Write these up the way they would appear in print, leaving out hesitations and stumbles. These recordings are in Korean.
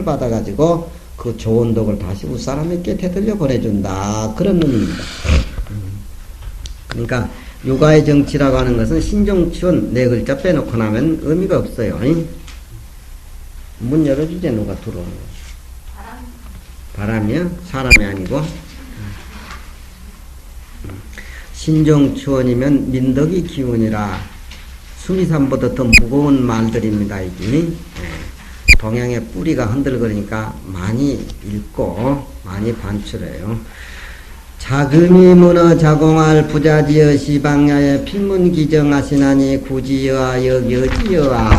받아가지고 그 좋은 덕을 다시 윗사람에게 되돌려 보내준다. 그런 의미입니다. 그러니까 육아의 정치라고 하는 것은 신종치원 네 글자 빼놓고 나면 의미가 없어요. 문 열어주지 누가 들어오는 거. 바람이요? 사람이 아니고. 신종치원이면 민덕이 기운이라 수미산보다 더 무거운 말들입니다. 이게 동양의 뿌리가 흔들거리니까 많이 읽고 많이 반출해요. 자금이 문어 자공할 부자지어 시방야에 필문기정하시나니 구지여와 여기어지여와.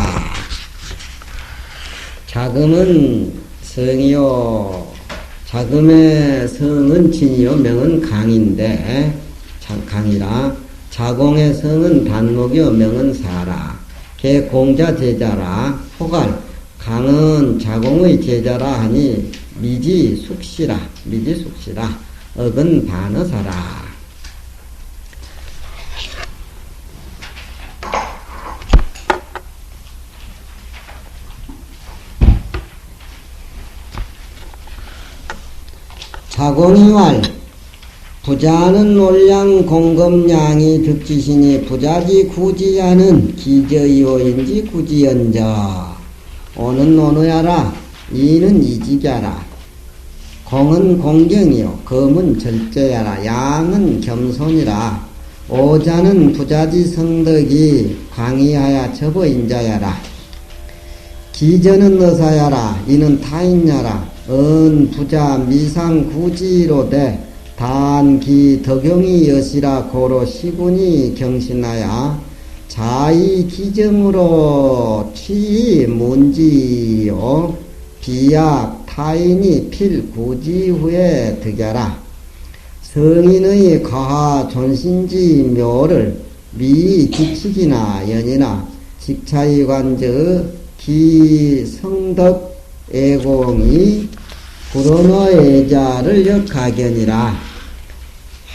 자금은 성이요. 자금의 성은 진이요 명은 강인데 강이라. 자공의 성은 단목이요 명은 사라. 개 공자 제자라. 포갈 강은 자공의 제자라 하니 미지숙시라. 미지숙시라. 억은 반어사라. 자공이왈 부자는 논량 공급량이 득지시니 부자지 구지야는 기저이오인지 구지연저. 오는 오느야라 이는 이직야라. 공은 공경이요 검은 절제야라. 양은 겸손이라. 오자는 부자지 성덕이 광의하야 처보인자야라. 기저는 의사야라. 이는 타인야라. 은 부자 미상 구지로되 단기 덕용이 여시라. 고로 시군이 경신하야 자의 기정으로 취이 문지요. 비약 타인이 필구지 후에 득야라. 성인의 가하 존신지 묘를 미 기칙이나 연이나 직차의 관저 기성덕 애공이 불언어 애자를 역하견이라.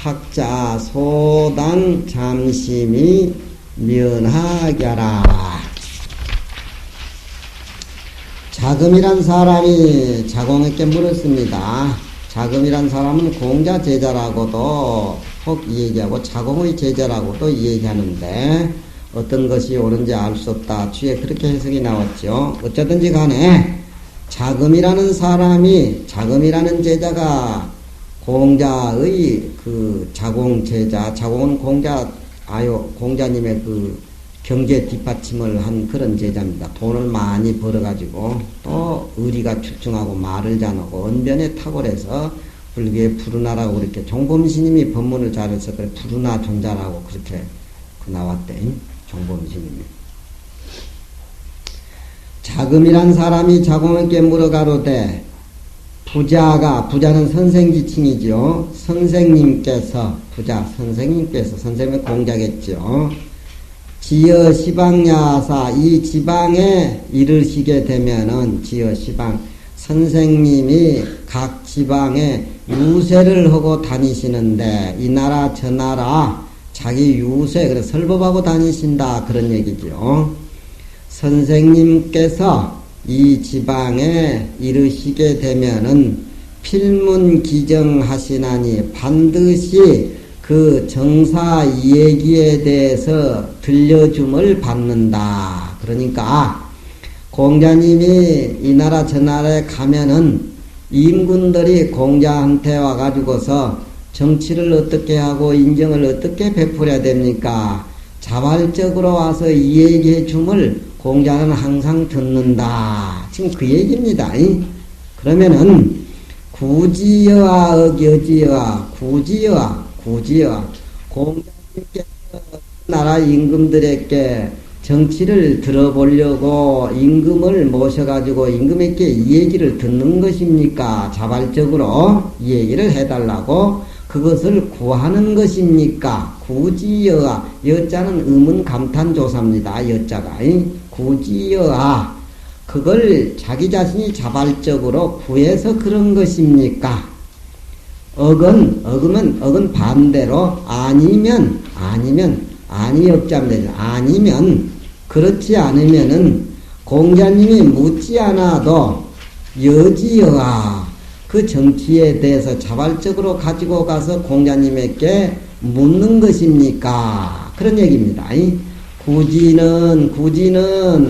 학자 소당 잠심이 면하랴라. 자금이란 사람이 자공에게 물었습니다. 자금이란 사람은 공자 제자라고도 혹 이야기하고 자공의 제자라고도 이야기하는데 어떤 것이 옳은지 알 수 없다. 뒤에 그렇게 해석이 나왔죠. 어쩌든지 간에 자금이라는 사람이 자금이라는 제자가 공자의 그 자공 제자, 자공은 공자님의 그 경제 뒷받침을 한 그런 제자입니다. 돈을 많이 벌어가지고 또 의리가 출중하고 말을 잘하고 언변에 탁월해서 불교의 푸르나라고 그렇게 종범스님이 법문을 잘해서 그래 푸르나 종자라고 그렇게 나왔대. 종범스님이. 자금이란 사람이 자공에게 물어가로되 부자는 선생지칭이죠. 선생님께서 선생님은 공자겠죠. 지어 시방야사 이 지방에 이르시게 되면은 지어 시방 선생님이 각 지방에 유세를 하고 다니시는데 이 나라 저 나라 자기 유세 그래서 설법하고 다니신다 그런 얘기죠. 선생님께서 이 지방에 이르시게 되면은 필문기정하시나니 반드시 그 정사 얘기에 대해서 들려줌을 받는다. 그러니까 공자님이 이 나라 저 나라에 가면은 임군들이 공자한테 와가지고서 정치를 어떻게 하고 인정을 어떻게 베풀어야 됩니까? 자발적으로 와서 이 얘기해 줌을 공자는 항상 듣는다. 지금 그 얘기입니다. 그러면은 구지여와 억여지여와 구지여와 공자님께서 나라 임금들에게 정치를 들어보려고 임금을 모셔가지고 임금에게 이 얘기를 듣는 것입니까? 자발적으로 이 얘기를 해달라고 그것을 구하는 것입니까? 구지여아 여자는 의문 감탄조사입니다. 여자가 구지여아 그걸 자기 자신이 자발적으로 구해서 그런 것입니까? 억은 반대로 아니면 아니 역자입니다. 아니면 그렇지 않으면은 공자님이 묻지 않아도 여지여하 그 정치에 대해서 자발적으로 가지고 가서 공자님에게 묻는 것입니까? 그런 얘기입니다. 굳이는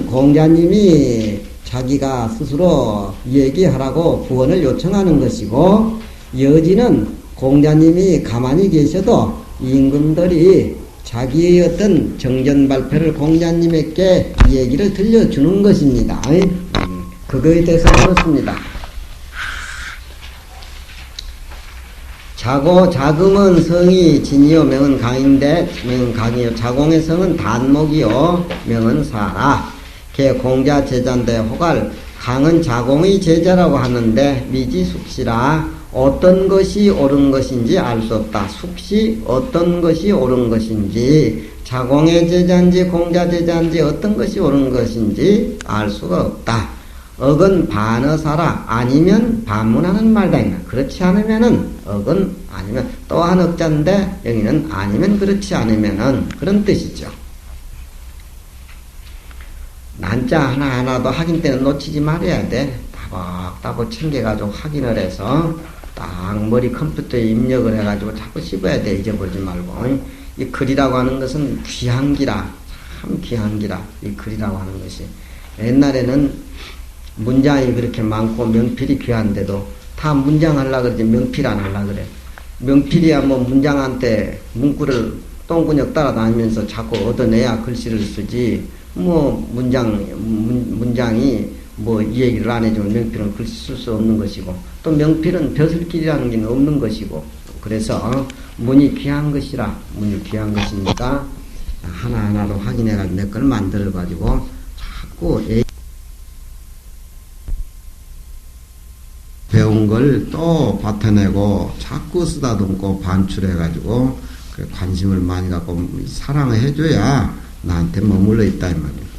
공자님이 자기가 스스로 얘기하라고 구원을 요청하는 것이고, 여지는 공자님이 가만히 계셔도 임금들이 자기의 어떤 정전 발표를 공자님에게 얘기를 들려주는 것입니다. 그거에 대해서 그렇습니다. 자금은 성이 진이요 명은 강인데 명은 강이요 자공의 성은 단목이요 명은 사라. 걔 공자 제자인데 호갈 강은 자공의 제자라고 하는데 미지숙시라 어떤 것이 옳은 것인지 알 수 없다. 숙시 어떤 것이 옳은 것인지 자공의 제자인지 공자 제자인지 어떤 것이 옳은 것인지 알 수가 없다. 억은 반어사라 아니면 반문하는 말다. 그렇지 않으면은 억은 아니면 또한 억자인데 여기는 아니면 그렇지 않으면은 그런 뜻이죠. 난자 하나하나도 확인 때는 놓치지 말아야 돼. 따박따박 챙겨가지고 확인을 해서 딱 머리 컴퓨터에 입력을 해가지고 자꾸 씹어야 돼. 잊어버리지 말고. 이 글이라고 하는 것은 귀한 기라. 참 귀한 기라. 이 글이라고 하는 것이. 옛날에는 문장이 그렇게 많고 명필이 귀한데도 다 문장 하려고 그러지 명필 안 하려고 그래. 명필이야 뭐 문장한테 문구를 똥구녕 따라다니면서 자꾸 얻어내야 글씨를 쓰지. 뭐 문장이 뭐 이 얘기를 안 해주면 명필은 글씨 쓸 수 없는 것이고 또 명필은 벼슬길이라는 게 없는 것이고 그래서 문이 귀한 것이라 문이 귀한 것이니까 하나하나로 확인해가지고 내 걸 만들어가지고 자꾸 배운 걸 또 받아내고 자꾸 쓰다듬고 반출해가지고 관심을 많이 갖고 사랑을 해줘야 나한테 머물러 있다 이 말이에요.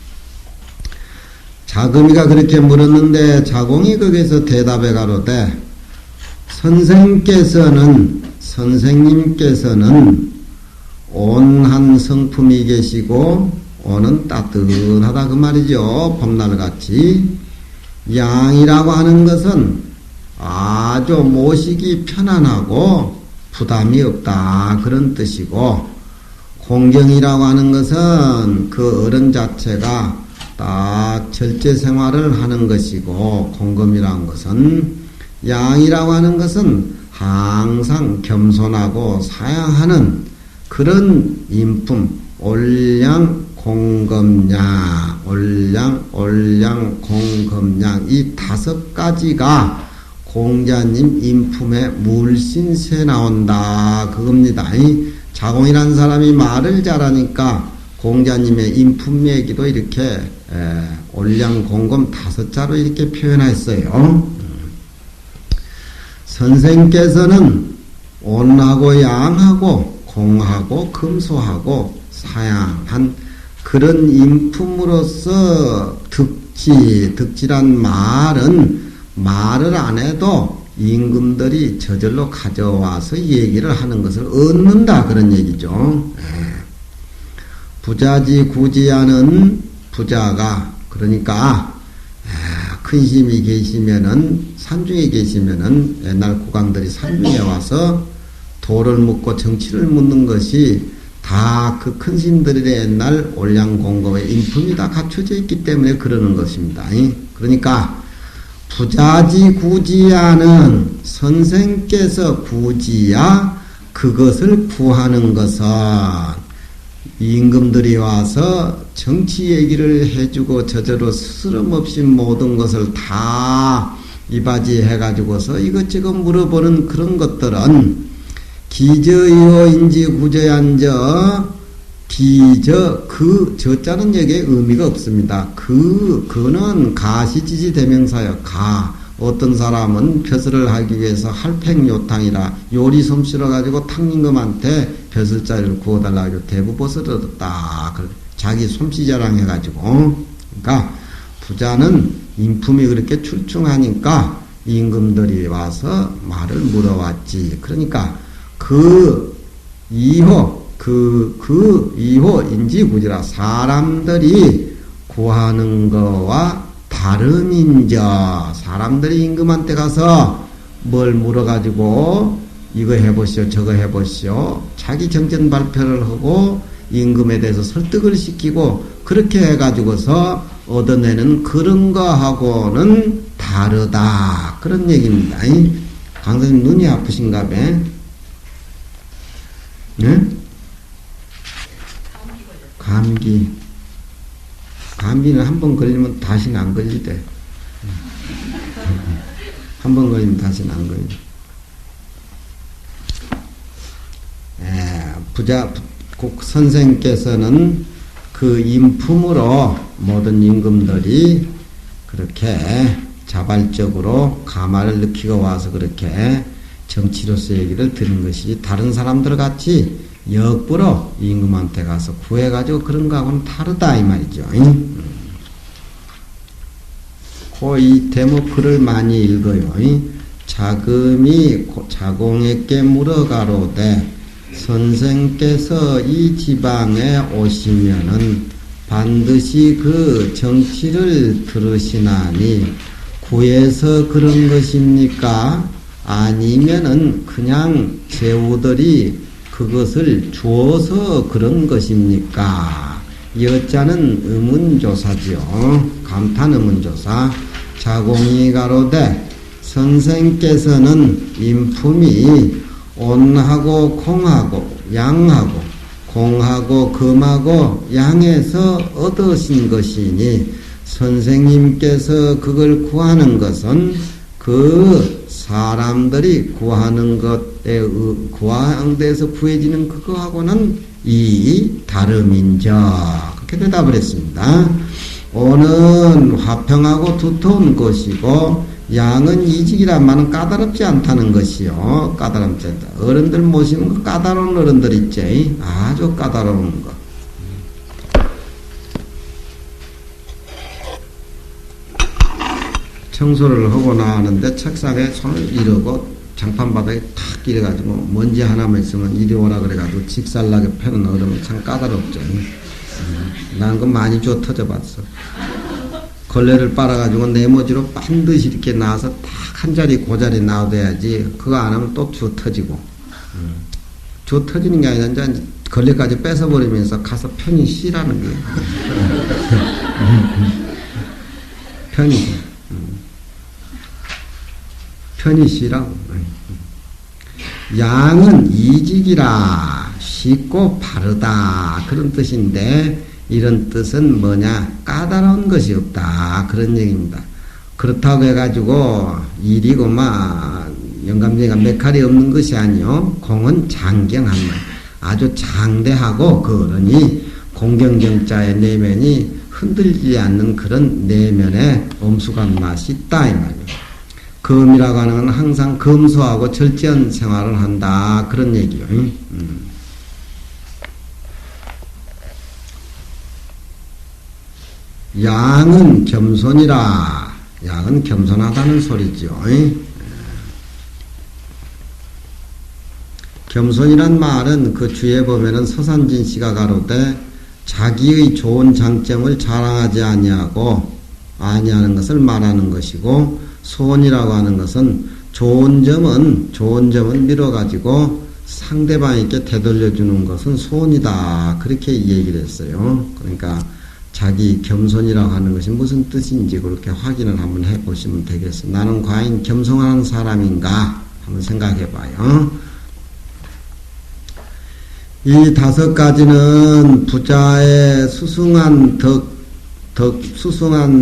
자금이가 그렇게 물었는데 자공이 거기서 대답해 가로되 선생님께서는 온한 성품이 계시고 온은 따뜻하다 그 말이죠. 봄날같이 양이라고 하는 것은 아주 모시기 편안하고 부담이 없다 그런 뜻이고 공경이라고 하는 것은 그 어른 자체가 딱 절제 생활을 하는 것이고 공금이라는 것은 양이라고 하는 것은 항상 겸손하고 사양하는 그런 인품 올량 공검량 올량 공검량 이 5가지가 공자님 인품에 물씬 새 나온다 그겁니다. 이 자공이라는 사람이 말을 잘하니까 공자님의 인품 얘기도 이렇게 올량 공검 5자로 이렇게 표현했어요. 선생께서는 온하고 양하고 공하고 금소하고 사양한 그런 인품으로서 득지란 말을 안 해도 임금들이 저절로 가져와서 얘기를 하는 것을 얻는다 그런 얘기죠. 부자지 구지하는 부자가 그러니까 큰 힘이 계시면은 산중에 계시면은 옛날 국왕들이 산중에 와서 도를 묻고 정치를 묻는 것이 다 그 큰 힘들의 옛날 올량공검의 인품이 다 갖춰져 있기 때문에 그러는 것입니다. 그러니까 부자지 구지하는 선생께서 구지야 그것을 구하는 것은 임금들이 와서 정치 얘기를 해주고 저저로 스스럼없이 모든 것을 다 이바지 해가지고서 이것저것 물어보는 그런 것들은 기저이호인지 구저얀저 기저 그 저자는 여기에 의미가 없습니다. 그는 가시지지 대명사요. 어떤 사람은 벼슬을 하기 위해서 할팽요탕이라 요리 솜씨로 가지고 탕임금한테 벼슬자리를 구워달라고 대부봇을 얻었다. 자기 솜씨 자랑해가지고 그러니까 부자는 인품이 그렇게 출중하니까 임금들이 와서 말을 물어왔지. 그러니까 그 이호 인지구지라 사람들이 구하는 거와 다름인저. 사람들이 임금한테 가서 뭘 물어가지고 이거 해보시오 저거 해보시오 자기 정견 발표를 하고 임금에 대해서 설득을 시키고 그렇게 해가지고서 얻어내는 그런 거하고는 다르다 그런 얘기입니다. 강사님 눈이 아프신가 봐. 네? 감기는 한 번 걸리면 다시는 안 걸리대. 한 번 걸리면 다시는 안 걸리대. 선생께서는 그 인품으로 모든 임금들이 그렇게 자발적으로 가마를 느끼고 와서 그렇게 정치로서 얘기를 들은 것이지 다른 사람들 같이 역부로 임금한테 가서 구해가지고 그런 거하고는 다르다 이 말이죠. 이 대목 글을 많이 읽어요. 자금이 자공에게 물어가로되 선생께서 이 지방에 오시면은 반드시 그 정치를 들으시나니 구해서 그런 것입니까? 아니면은 그냥 제후들이 그것을 주어서 그런 것입니까? 여자는 의문조사죠. 감탄 의문조사. 자공이 가로되 선생께서는 인품이 온하고 콩하고 양하고 공하고 금하고 양에서 얻으신 것이니 선생님께서 그걸 구하는 것은 그 사람들이 구하는 것에 구하는데서 구해지는 그거하고는 이 다름인저 그렇게 대답을 했습니다. 오는 화평하고 두터운 것이고 양은 이직이라마는 까다롭지 않다는 것이요. 까다롭지 않다. 어른들 모시는 거 까다로운 어른들 있지. 아주 까다로운 거. 청소를 하고 나왔는데 책상에 손을 이러고 장판바닥에 탁 이래가지고 먼지 하나만 있으면 이리 오라 그래가지고 직살나게 패는 어른은 참 까다롭죠. 난 그거 많이 줘 터져봤어. 걸레를 빨아가지고 네모지로 반드시 이렇게 나와서 딱 한 자리 그 자리 놔둬야지. 그거 안 하면 또 주 터지고. 주 터지는 게 아니라 이제 걸레까지 뺏어버리면서 가서 편히 쉬라는 거예요. 편히 쉬라고. 양은 이직이라 쉽고 바르다 그런 뜻인데 이런 뜻은 뭐냐? 까다로운 것이 없다 그런 얘기입니다. 그렇다고 해가지고 일이고만 영감쟁이가 몇 칼이 없는 것이 아니요. 공은 장경한 말. 아주 장대하고 그러니 공경경자의 내면이 흔들리지 않는 그런 내면의 엄숙한 맛이 있다 이 말이에요. 금이라고 하는 건 항상 검소하고 절제한 생활을 한다 그런 얘기요. 양은 겸손이라. 양은 겸손하다는 소리죠. 겸손이란 말은 그 주에 보면은 서산진 씨가 가로되 자기의 좋은 장점을 자랑하지 아니하는 것을 말하는 것이고 소원이라고 하는 것은 좋은 점은 밀어가지고 상대방에게 되돌려주는 것은 소원이다 그렇게 얘기를 했어요. 그러니까 자기 겸손이라고 하는 것이 무슨 뜻인지 그렇게 확인을 한번 해보시면 되겠어요. 나는 과연 겸손한 사람인가 한번 생각해봐요. 이 다섯 가지는 부자의 수승한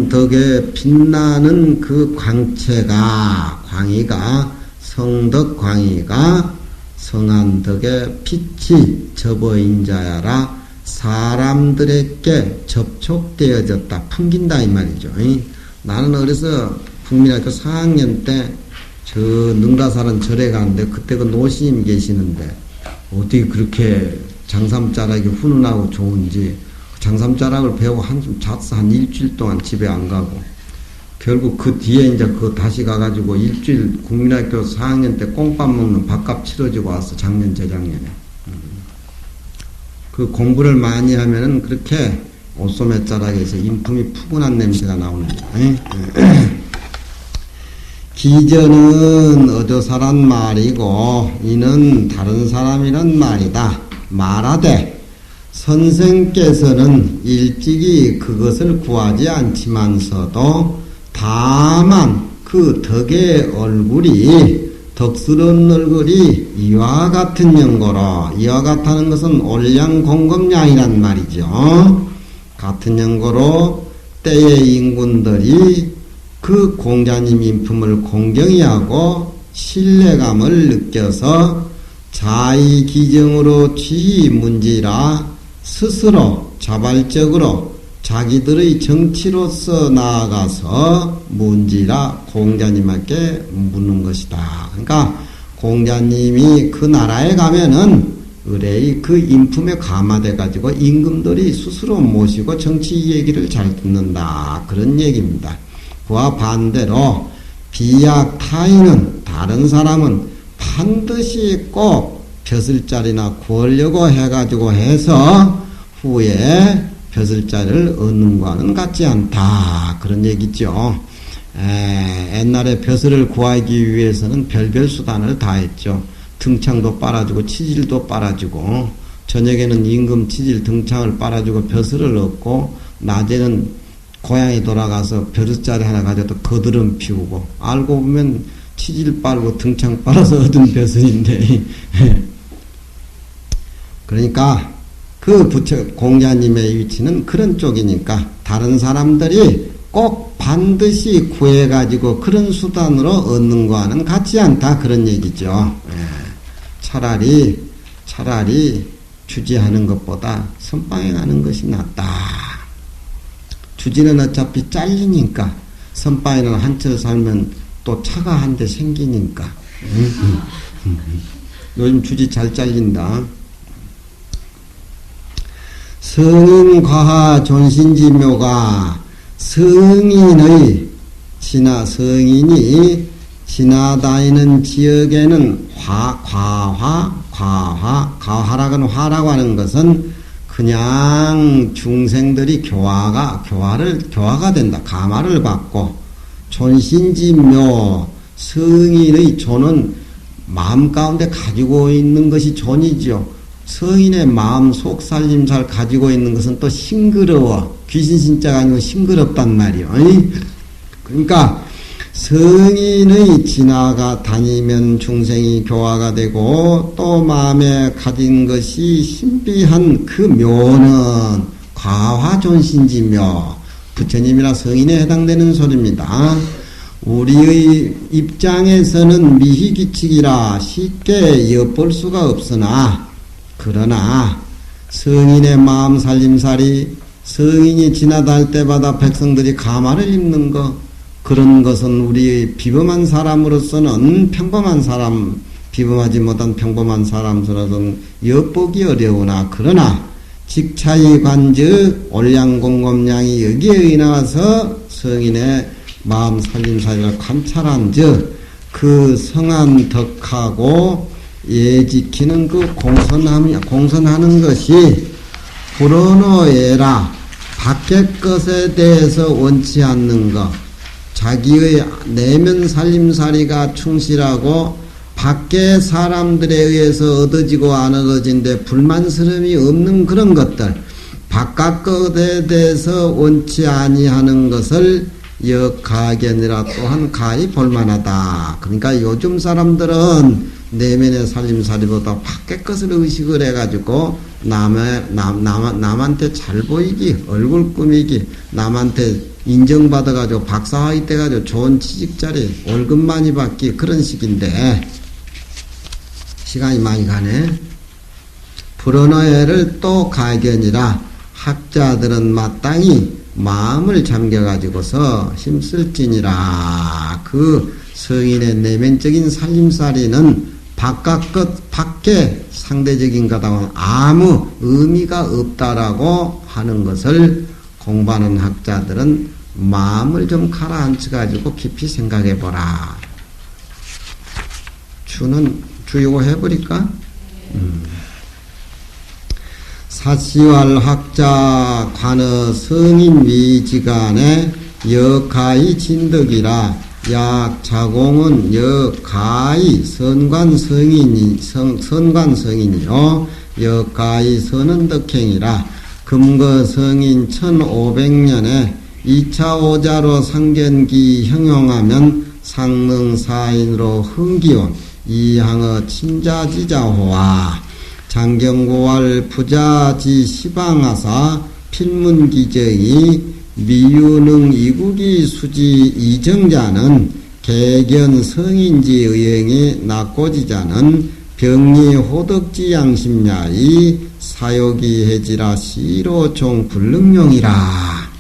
덕에 빛나는 그 광이가 성덕 광이가 성한 덕에 빛이 접어인 자야라 사람들에게 접촉되어졌다 풍긴다 이 말이죠. 나는 어려서 국민학교 4학년 때 저 능가사는 절에 가는데 그때 그 노시님 계시는데 어떻게 그렇게 장삼자락이 훈훈하고 좋은지 장삼자락을 배우고 한숨 잤어. 한 일주일 동안 집에 안 가고 결국 그 뒤에 이제 그 다시 가가지고 일주일 국민학교 4학년 때 꽁밥 먹는 밥값 치러지고 왔어. 작년 재작년에. 그 공부를 많이 하면은 그렇게 옷소매자락에서 인품이 푸근한 냄새가 나옵니다. 기전은 어조사란 말이고 이는 다른 사람이란 말이다. 말하되 선생께서는 일찍이 그것을 구하지 않지만서도 다만 그 덕의 얼굴이 덕스러운 얼굴이 이와 같은 연고로, 이와 같다는 것은 올량공검량이란 말이죠. 같은 연고로 때의 인군들이 그 공자님 인품을 공경히 하고 신뢰감을 느껴서 자의기정으로 취문지라 스스로 자발적으로 자기들의 정치로서 나아가서 문지라 공자님께 묻는 것이다. 그러니까 공자님이 그 나라에 가면은 의뢰의 그 인품에 감화돼 가지고 임금들이 스스로 모시고 정치 얘기를 잘 듣는다. 그런 얘기입니다. 그와 반대로 비약 타인은, 다른 사람은 반드시 꼭 벼슬자리나 구하려고 해가지고 해서 후에 벼슬자리를 얻는 거와는 같지 않다. 그런 얘기죠. 옛날에 벼슬을 구하기 위해서는 별별 수단을 다했죠. 등창도 빨아주고 치질도 빨아주고, 저녁에는 임금 치질 등창을 빨아주고 벼슬을 얻고, 낮에는 고향에 돌아가서 벼슬자리 하나 가져도 거드름 피우고, 알고 보면 치질 빨고 등창 빨아서 얻은 벼슬인데 그러니까 그 부처 공자님의 위치는 그런 쪽이니까 다른 사람들이 꼭 반드시 구해가지고 그런 수단으로 얻는 거와는 같지 않다. 그런 얘기죠. 차라리 주지하는 것보다 선방에 가는 것이 낫다. 주지는 어차피 잘리니까, 선방에는 한철 살면 또 차가 한 대 생기니까. 요즘 주지 잘 잘린다. 성인과하 존신지묘가 성인이 지나다니는 지역에는 과화라고는 화라고 하는 것은 그냥 중생들이 교화가 된다. 감화를 받고, 존신지묘, 성인의 존은 마음 가운데 가지고 있는 것이 존이죠. 성인의 마음 속살림살 가지고 있는 것은 또 싱그러워. 귀신 신자가 아니고 싱그럽단 말이요. 그러니까 성인의 지나다니면 중생이 교화가 되고, 또 마음에 가진 것이 신비한 그 묘는 과화존신지묘, 부처님이나 성인에 해당되는 소리입니다. 우리의 입장에서는 미희기칙이라 쉽게 엿볼 수가 없으나, 그러나 성인의 마음 살림살이, 성인이 지나다닐 때마다 백성들이 감화를 입는 것, 그런 것은 우리 비범한 사람으로서는, 비범하지 못한 평범한 사람으로서는 엿보기 어려우나, 그러나 직차의 관즉 올량공검량이 여기에 의나와서 성인의 마음 살림살이를 관찰한 즉, 그 성한 덕하고 예지키는 그 공선하는 것이 불언어예라, 밖의 것에 대해서 원치 않는 것, 자기의 내면 살림살이가 충실하고 밖의 사람들에 의해서 얻어지고 안 얻어진데 불만스러움이 없는 그런 것들, 바깥 것에 대해서 원치 아니하는 것을 역가견이라 또한 가히 볼만하다. 그러니까 요즘 사람들은 내면의 살림살이보다 밖의 것을 의식을 해가지고 남한테 잘 보이기, 얼굴 꾸미기, 남한테 인정받아가지고 박사학위 때가지고 좋은 취직자리, 월급 많이 받기, 그런 식인데 시간이 많이 가네. 불언어회를 또 가견이라 학자들은 마땅히 마음을 잠겨가지고서 힘쓸지니라. 그 성인의 내면적인 살림살이는 바깥 것, 밖에 상대적인 것하고는 아무 의미가 없다라고 하는 것을 공부하는 학자들은 마음을 좀 가라앉혀가지고 깊이 생각해보라. 주는 주요 해버릴까? 사시왈 학자 관어 성인 위지간에 여가이 진덕이라 약 자공은 여가이 선관성인이요 여가이 선언덕행이라 금거성인 1500년에 2차 오자로 상견기 형용하면 상능사인으로 흥기온 이항의 친자지자호와 장경고왈 부자지 시방하사 필문기저의 미유능 이국이 수지 이정자는 개견 성인지 의행이 낙고지자는 병리 호덕지 양심야이 사욕이 해지라 시로종 불능용이라.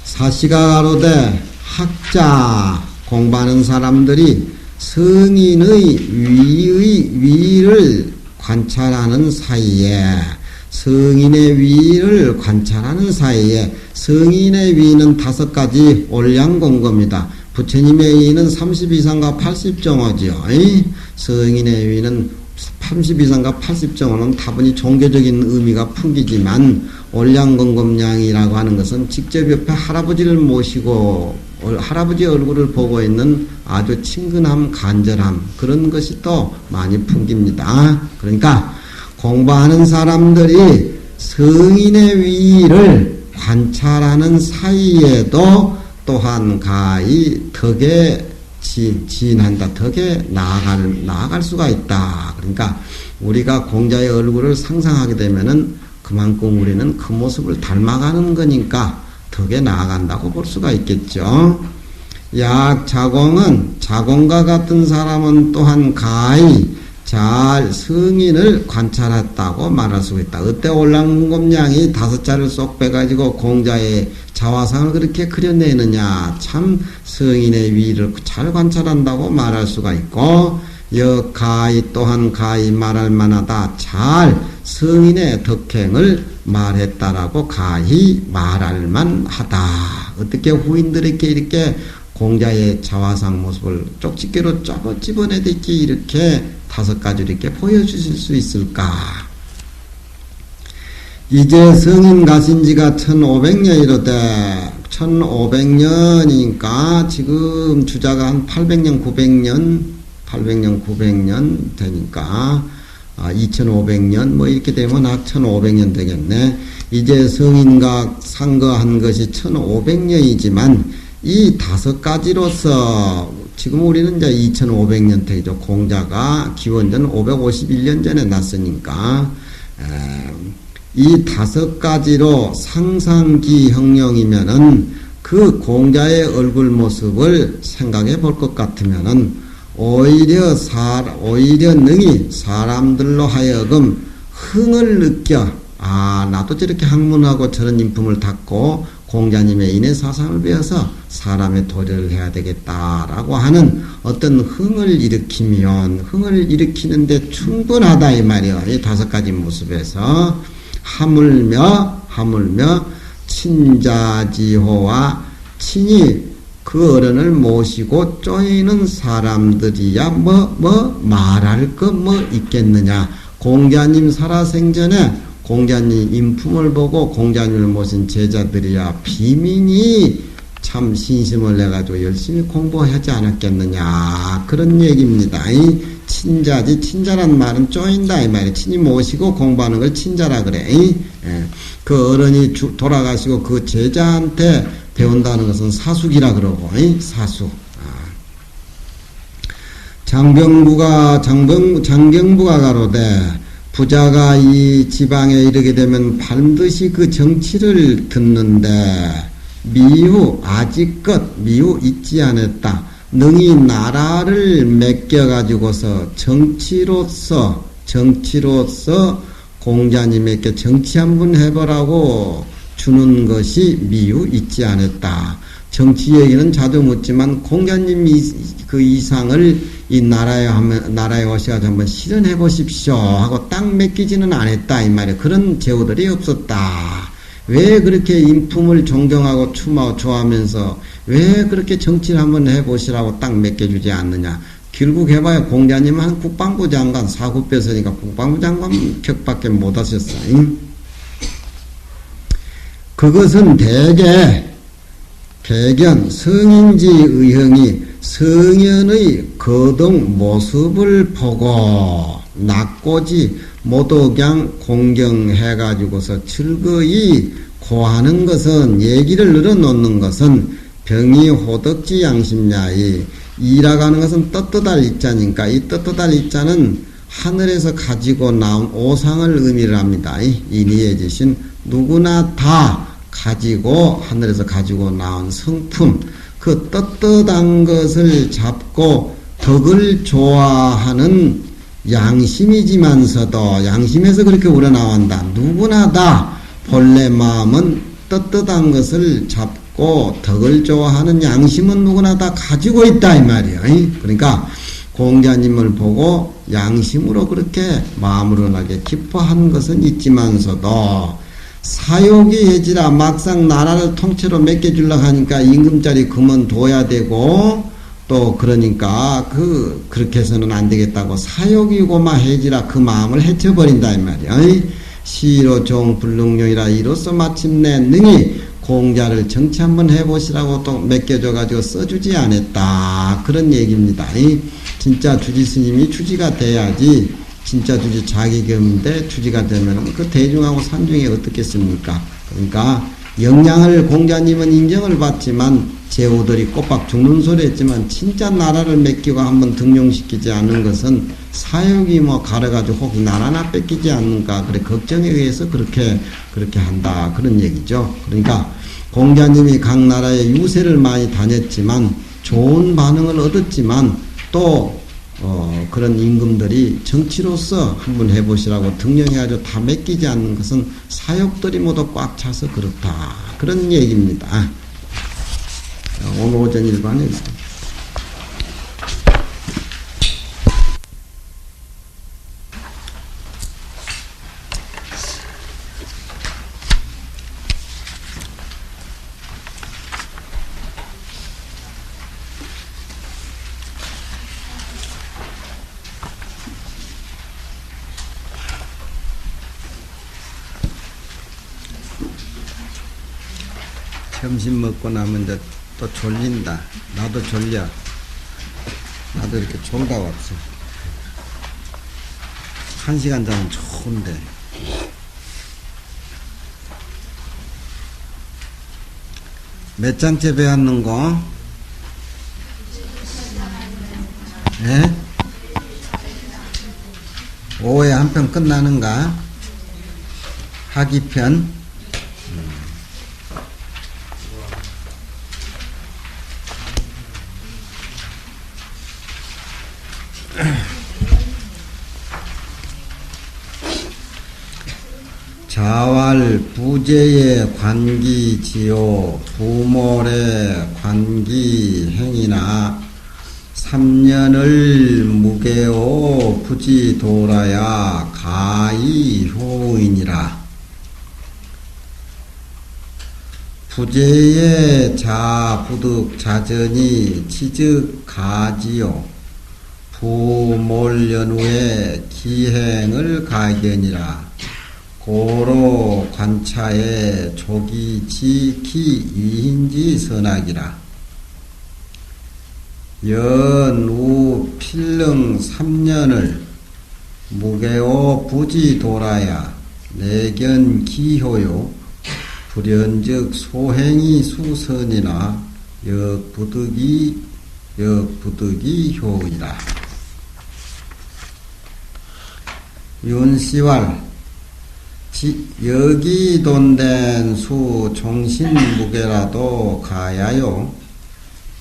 사시가 가로되 학자 공부하는 사람들이 성인의 위를 관찰하는 사이에 성인의 위를 관찰하는 사이에 성인의 위는 5가지 올량공검이다. 부처님의 위는 30 이상과 80정어지요. 성인의 위는 30 이상과 80정어는 다분히 종교적인 의미가 풍기지만 올량공검량이라고 하는 것은 직접 옆에 할아버지를 모시고 할아버지 얼굴을 보고 있는 아주 친근함, 간절함 그런 것이 또 많이 풍깁니다. 그러니까 공부하는 사람들이 성인의 위를 관찰하는 사이에도 또한 가히 덕에 지인한다. 덕에 나아갈 수가 있다. 그러니까 우리가 공자의 얼굴을 상상하게 되면은 그만큼 우리는 그 모습을 닮아가는 거니까 덕에 나아간다고 볼 수가 있겠죠. 약 자공은 자공과 같은 사람은 또한 가히 잘 성인을 관찰했다고 말할 수 있다. 어때 올랑곰냥이 5자를 쏙 빼가지고 공자의 자화상을 그렇게 그려내느냐. 참 성인의 위를 잘 관찰한다고 말할 수가 있고 가히 또한 가히 말할 만하다. 잘 성인의 덕행을 말했다라고 가히 말할 만하다. 어떻게 후인들에게 이렇게 공자의 자화상 모습을 쪽집게로 집어내듯이 이렇게 5가지로 이렇게 보여주실 수 있을까? 이제 성인 가신 지가 1500년이로되 1500년이니까 지금 주자가 한 800년 900년 되니까 2500년 뭐 이렇게 되면 약 1500년 되겠네. 이제 성인각 상거한 것이 1500년이지만 이 5가지로서 지금 우리는 이제 2500년 되죠. 공자가 기원전 551년 전에 났으니까 이 5가지로 상상기 형령이면은 그 공자의 얼굴 모습을 생각해 볼 것 같으면은 오히려 능히 사람들로 하여금 흥을 느껴 나도 저렇게 학문하고 저런 인품을 닦고 공자님의 인의 사상을 배워서 사람의 도리를 해야 되겠다라고 하는 어떤 흥을 일으키는데 충분하다 이 말이요. 이 5가지 모습에서 하물며 친자지호와 친히 그 어른을 모시고 쪼이는 사람들이야 말할 거 있겠느냐. 공자님 살아생전에 공자님 인품을 보고 공자님을 모신 제자들이야 비민이 참 신심을 내가지고 열심히 공부하지 않았겠느냐. 그런 얘기입니다. 이 친자란 말은 쪼인다 이 말이에요. 친히 모시고 공부하는 걸 친자라 그래. 그 어른이 돌아가시고 그 제자한테 배운다는 것은 사숙이라 그러고 사숙. 장경부가 가로되 부자가 이 지방에 이르게 되면 반드시 그 정치를 듣는데 미후 잊지 않았다. 능히 나라를 맡겨가지고서 정치로서 공자님에게 정치 한번 해보라고 주는 것이 미유 잊지 않았다. 정치 얘기는 자주 묻지만 공자님 그 이상을 이 나라에 오셔가지고 한번 실현해 보십시오 하고 딱 맡기지는 않았다 이 말이에요. 그런 제후들이 없었다. 왜 그렇게 인품을 존경하고 추모하고 좋아하면서 왜 그렇게 정치를 한번 해보시라고 딱 맡겨주지 않느냐. 결국 해봐야 공자님 한 국방부 장관 사구 뺏으니까 국방부 장관 격밖에 못 하셨어요. 그것은 대개 배견 성인지 의형이 성현의 거동 모습을 보고 낙고지 모독양 공경해가지고서 즐거이 고하는 것은 얘기를 늘어놓는 것은 병이 호덕지 양심야이 이라가는 것은 떳떳할 이자니까 이 떳떳할 이자는 하늘에서 가지고 나온 오상을 의미를 합니다. 인이해지신 누구나 다 가지고 하늘에서 가지고 나온 성품 그 떳떳한 것을 잡고 덕을 좋아하는 양심이지만서도 양심에서 그렇게 우러나온다. 누구나 다 본래 마음은 떳떳한 것을 잡고 덕을 좋아하는 양심은 누구나 다 가지고 있다 이 말이야. 그러니까 공자님을 보고 양심으로 그렇게 마음으로 나게 기뻐한 것은 있지만서도 사욕이 해지라 막상 나라를 통째로 맡겨주려고 하니까 임금자리 그만둬야 되고 또 그러니까 그렇게 해서는 안 되겠다고 사욕이고만 해지라 그 마음을 해쳐버린다 이 말이야. 시로 종 불능용이라 이로써 마침내 능히 공자를 정치 한번 해보시라고 또 맡겨줘가지고 써주지 않았다 그런 얘기입니다. 진짜 주지스님이 주지가 돼야지 진짜 주지 자기겸인데 주지가 되면 그 대중하고 산중에 어떻겠습니까? 그러니까 영양을 공자님은 인정을 받지만 제후들이 꼬박 죽는 소리 했지만 진짜 나라를 맡기고 한번 등용시키지 않는 것은 사욕이 뭐 가려가지고 혹 나라나 뺏기지 않는가 그래 걱정에 의해서 그렇게 한다 그런 얘기죠. 그러니까 공자님이 각 나라에 유세를 많이 다녔지만 좋은 반응을 얻었지만 또 그런 임금들이 정치로서 한번 해보시라고 등령해가지고 다 맡기지 않는 것은 사욕들이 모두 꽉 차서 그렇다 그런 얘기입니다. 오늘 오전 일반에 점심 먹고 나면 이제 또 졸린다. 나도 졸려. 나도 이렇게 졸다 왔어. 1시간 자면 좋은데. 몇 장째 배웠는 거? 예? 5회 한 편 끝나는가? 하기편? 자왈 부재의 관기지요 부몰의 관기행이나 3년을 무게오 부지돌아야 가히 효인이라. 부재의 자부득 자전이 치즉 가지요 부몰연후의 기행을 가견이라. 고로 관차에 조기지 기이인지 선악이라. 연우 필릉 3년을 무게오 부지 돌아야 내견 기효요 불연즉 소행이 수선이나 역부득이 효이라. 윤시왈 여기 돈된 수 종신무게라도 가야요.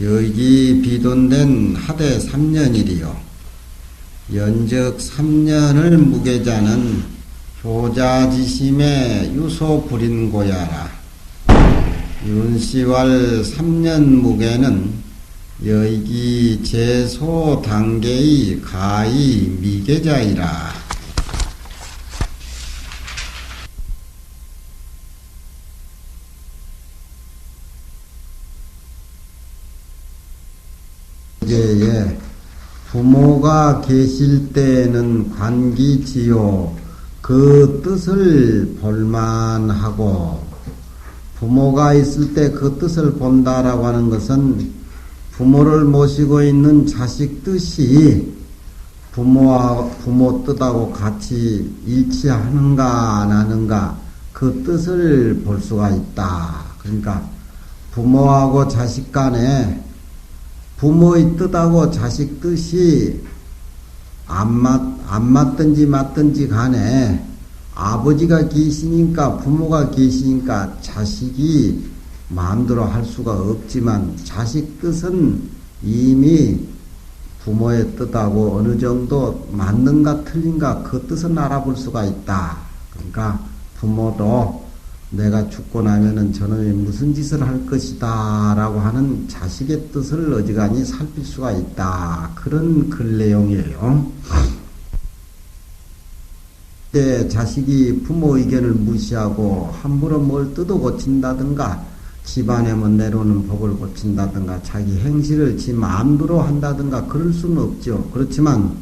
여기 비돈된 하대 3년이리요. 연적 3년을 무게자는 효자지심에 유소 불인고야라. 윤시왈 3년 무게는 여기 제소 단계의 가히 미계자이라. 부재의 부모가 계실 때에는 관기지요. 그 뜻을 볼만하고, 부모가 있을 때 그 뜻을 본다라고 하는 것은 부모를 모시고 있는 자식 뜻이 부모 뜻하고 같이 일치하는가 안 하는가 그 뜻을 볼 수가 있다. 그러니까 부모하고 자식 간에 부모의 뜻하고 자식 뜻이 안 맞든지 맞든지 간에 아버지가 계시니까 부모가 계시니까 자식이 마음대로 할 수가 없지만 자식 뜻은 이미 부모의 뜻하고 어느 정도 맞는가 틀린가 그 뜻은 알아볼 수가 있다. 그러니까 부모도 내가 죽고 나면은 저놈이 무슨 짓을 할 것이다 라고 하는 자식의 뜻을 어지간히 살필 수가 있다. 그런 글 내용이에요. 자식이 부모 의견을 무시하고 함부로 뭘 뜯어 고친다든가 집안에 뭐 내려오는 법을 고친다든가 자기 행실을 지 마음대로 한다든가 그럴 수는 없죠. 그렇지만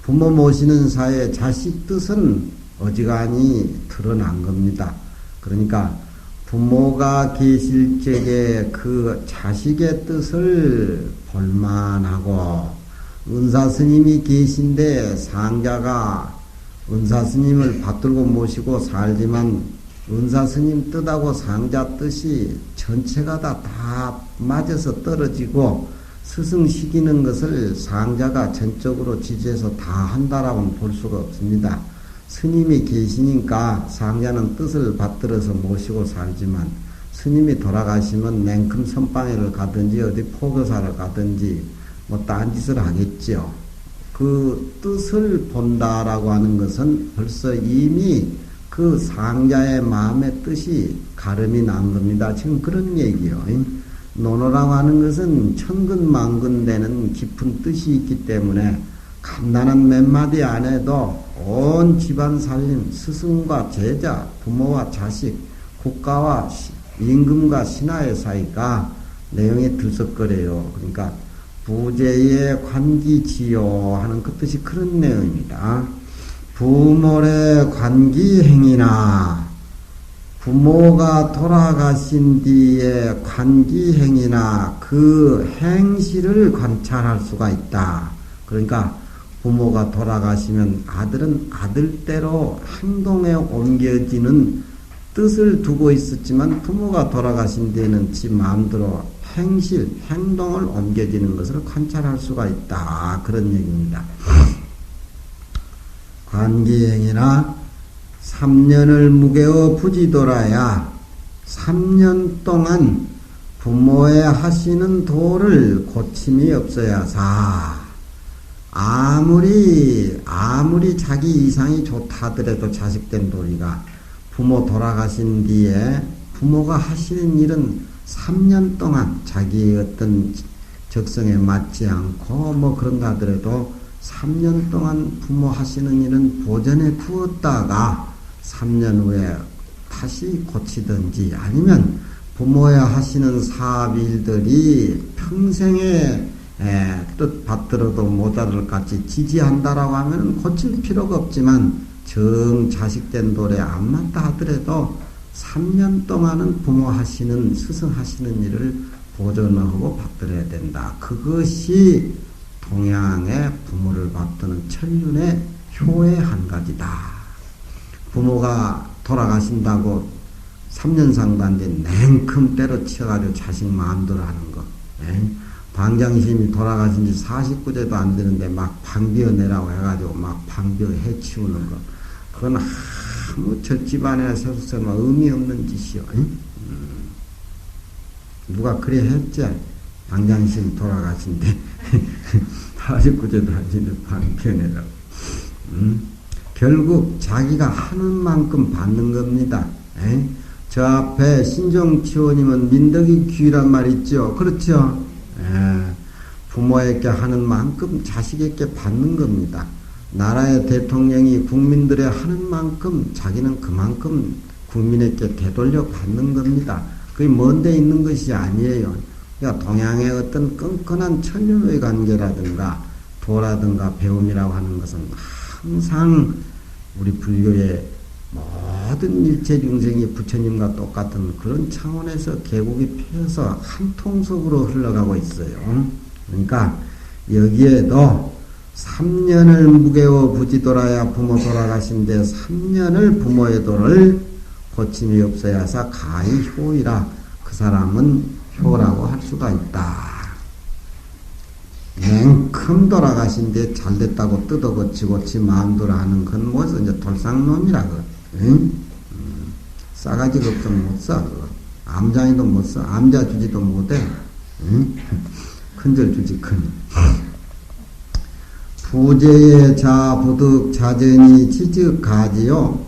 부모 모시는 사이에 자식 뜻은 어지간히 드러난 겁니다. 그러니까 부모가 계실 적에 그 자식의 뜻을 볼만하고 은사스님이 계신데 상자가 은사스님을 받들고 모시고 살지만 은사스님 뜻하고 상자 뜻이 전체가 다 맞아서 떨어지고 스승시키는 것을 상자가 전적으로 지지해서 다 한다라고는 볼 수가 없습니다. 스님이 계시니까 상자는 뜻을 받들어서 모시고 살지만 스님이 돌아가시면 냉큼 선방회를 가든지 어디 포교사를 가든지 뭐 딴짓을 하겠죠. 그 뜻을 본다라고 하는 것은 벌써 이미 그 상자의 마음의 뜻이 가름이 난 겁니다. 지금 그런 얘기요. 논어라고 하는 것은 천근만근 되는 깊은 뜻이 있기 때문에 간단한 몇 마디 안 해도 온 집안 살림, 스승과 제자, 부모와 자식, 국가와 임금과 신하의 사이가 내용이 들썩거려요. 그러니까 부재의 관기지요 하는 그 뜻이 그런 내용입니다. 부모의 관기행이나 부모가 돌아가신 뒤에 관기행이나 그 행실을 관찰할 수가 있다. 그러니까 부모가 돌아가시면 아들은 아들대로 행동에 옮겨지는 뜻을 두고 있었지만 부모가 돌아가신 뒤에는 지 마음대로 행실, 행동을 옮겨지는 것을 관찰할 수가 있다. 그런 얘기입니다. 관기행이나 3년을 무게어 부지돌아야 3년 동안 부모의 하시는 도를 고침이 없어야 사. 아무리 자기 이상이 좋다 하더라도 자식된 도리가 부모 돌아가신 뒤에 부모가 하시는 일은 3년 동안 자기의 어떤 적성에 맞지 않고 뭐 그런가 하더라도 3년 동안 부모 하시는 일은 보전해 두었다가 3년 후에 다시 고치든지 아니면 부모의 하시는 사업 일들이 평생에 뜻 받들어도 못 알을 같이 지지한다라고 하면 고칠 필요가 없지만 정 자식된 도래 안 맞다 하더라도 3년 동안은 부모 하시는 스승 하시는 일을 보존하고 받들어야 된다. 그것이 동양의 부모를 받드는 천륜의 효의 한 가지다. 부모가 돌아가신다고 3년 상반대 냉큼 때려치워가지고 자식 마음대로 하는 거. 방장심이 돌아가신 지 49제도 안 되는데 막 방비어내라고 해가지고 막 방비어 해치우는 거. 그건 아무 저 집안에 서서만 의미 없는 짓이요. 누가 그래 했지? 방장심 돌아가신데 49제도 안 되는데 방비어내라고. 결국 자기가 하는 만큼 받는 겁니다. 저 앞에 신종치호님은 민덕이 귀란 말 있죠. 그렇죠? 부모에게 하는 만큼 자식에게 받는 겁니다. 나라의 대통령이 국민들의 하는 만큼 자기는 그만큼 국민에게 되돌려 받는 겁니다. 그게 먼데 있는 것이 아니에요. 그러니까 동양의 어떤 끈끈한 천륜의 관계라든가 도라든가 배움이라고 하는 것은 항상 우리 불교의 모든 일체 중생이 부처님과 똑같은 그런 차원에서 계곡이 펴서 한 통속으로 흘러가고 있어요. 그러니까 여기에도 3년을 무게워 부지돌아야 부모 돌아가신데 3년을 부모의 도를 고침이 없어야 사 가히 효이라 그 사람은 효라고 할 수가 있다. 냉큼 돌아가신데 잘됐다고 뜯어고치고 지 마음대로 하는 건 뭐 이제 돌상놈이라 응? 싸가지 걱정 못 써. 암장이도 못 써. 암자 주지도 못해. 응? 큰절 주지 큰. 부재의 자부득 자전이 지적가지요.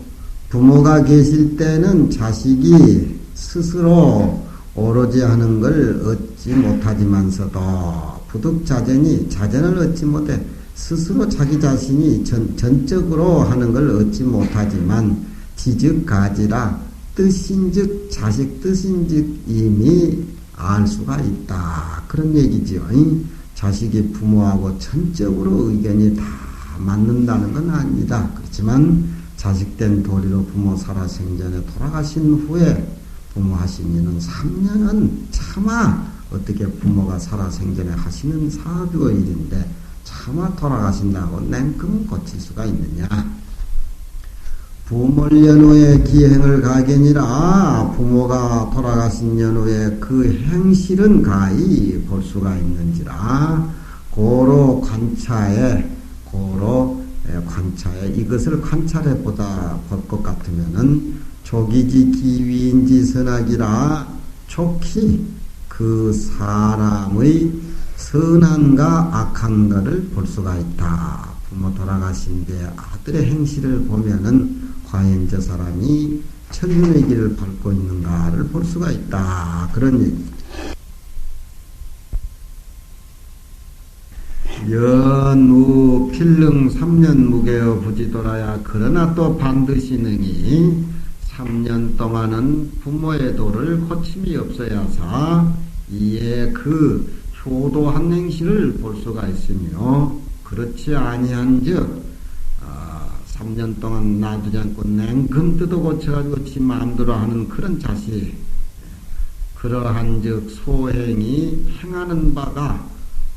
부모가 계실 때는 자식이 스스로 오로지 하는 걸 얻지 못하지만서도 부득자전이 자전을 얻지 못해 스스로 자기 자신이 전적으로 하는 걸 얻지 못하지만 지적가지라 뜻인즉 자식 뜻인즉 이미 알 수가 있다. 그런 얘기지요. 자식이 부모하고 전적으로 의견이 다 맞는다는 건 아니다. 그렇지만 자식된 도리로 부모 살아생전에 돌아가신 후에 부모 하신 이는 3년은 차마 어떻게 부모가 살아생전에 하시는 사업이고 일인데 차마 돌아가신다고 냉큼 고칠 수가 있느냐. 부몰연후에 기행을 가견이라 부모가 돌아가신 연후에 그 행실은 가히 볼 수가 있는지라 고로 관차에 이것을 관찰해 보다 볼 것 같으면은 족이지 기위인지 선악이라 족히 그 사람의 선한가 악한 것을 볼 수가 있다. 부모 돌아가신 뒤에 아들의 행실을 보면은 과연 저 사람이 천륜의 길을 밟고 있는가를 볼 수가 있다. 그런 얘기. 연우 필릉 3년 무게여 부지돌아야 그러나 또 반드시 능히 3년 동안은 부모의 도를 고침이 없어야사 이에 그 효도한 행실을 볼 수가 있으며 그렇지 아니한즉 3년 동안 놔두지 않고 냉큼 뜯어 고쳐가지고 지 마음대로 하는 그런 자식 그러한즉 소행이 행하는 바가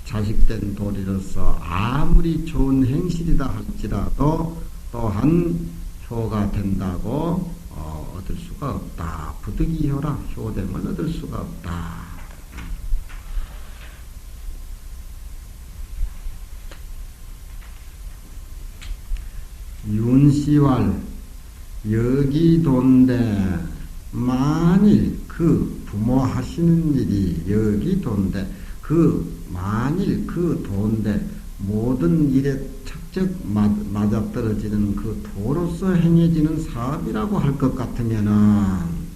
자식된 도리로서 아무리 좋은 행실이다 할지라도 또한 효가 된다고 얻을 수가 없다. 부득이 효라 효됨을 얻을 수가 없다. 윤시왈 여기 돈데 만일 그 부모 하시는 일이 여기 돈데 그 만일 그 돈데 모든 일에 척척 맞아떨어지는 그 도로서 행해지는 사업이라고 할 것 같으면은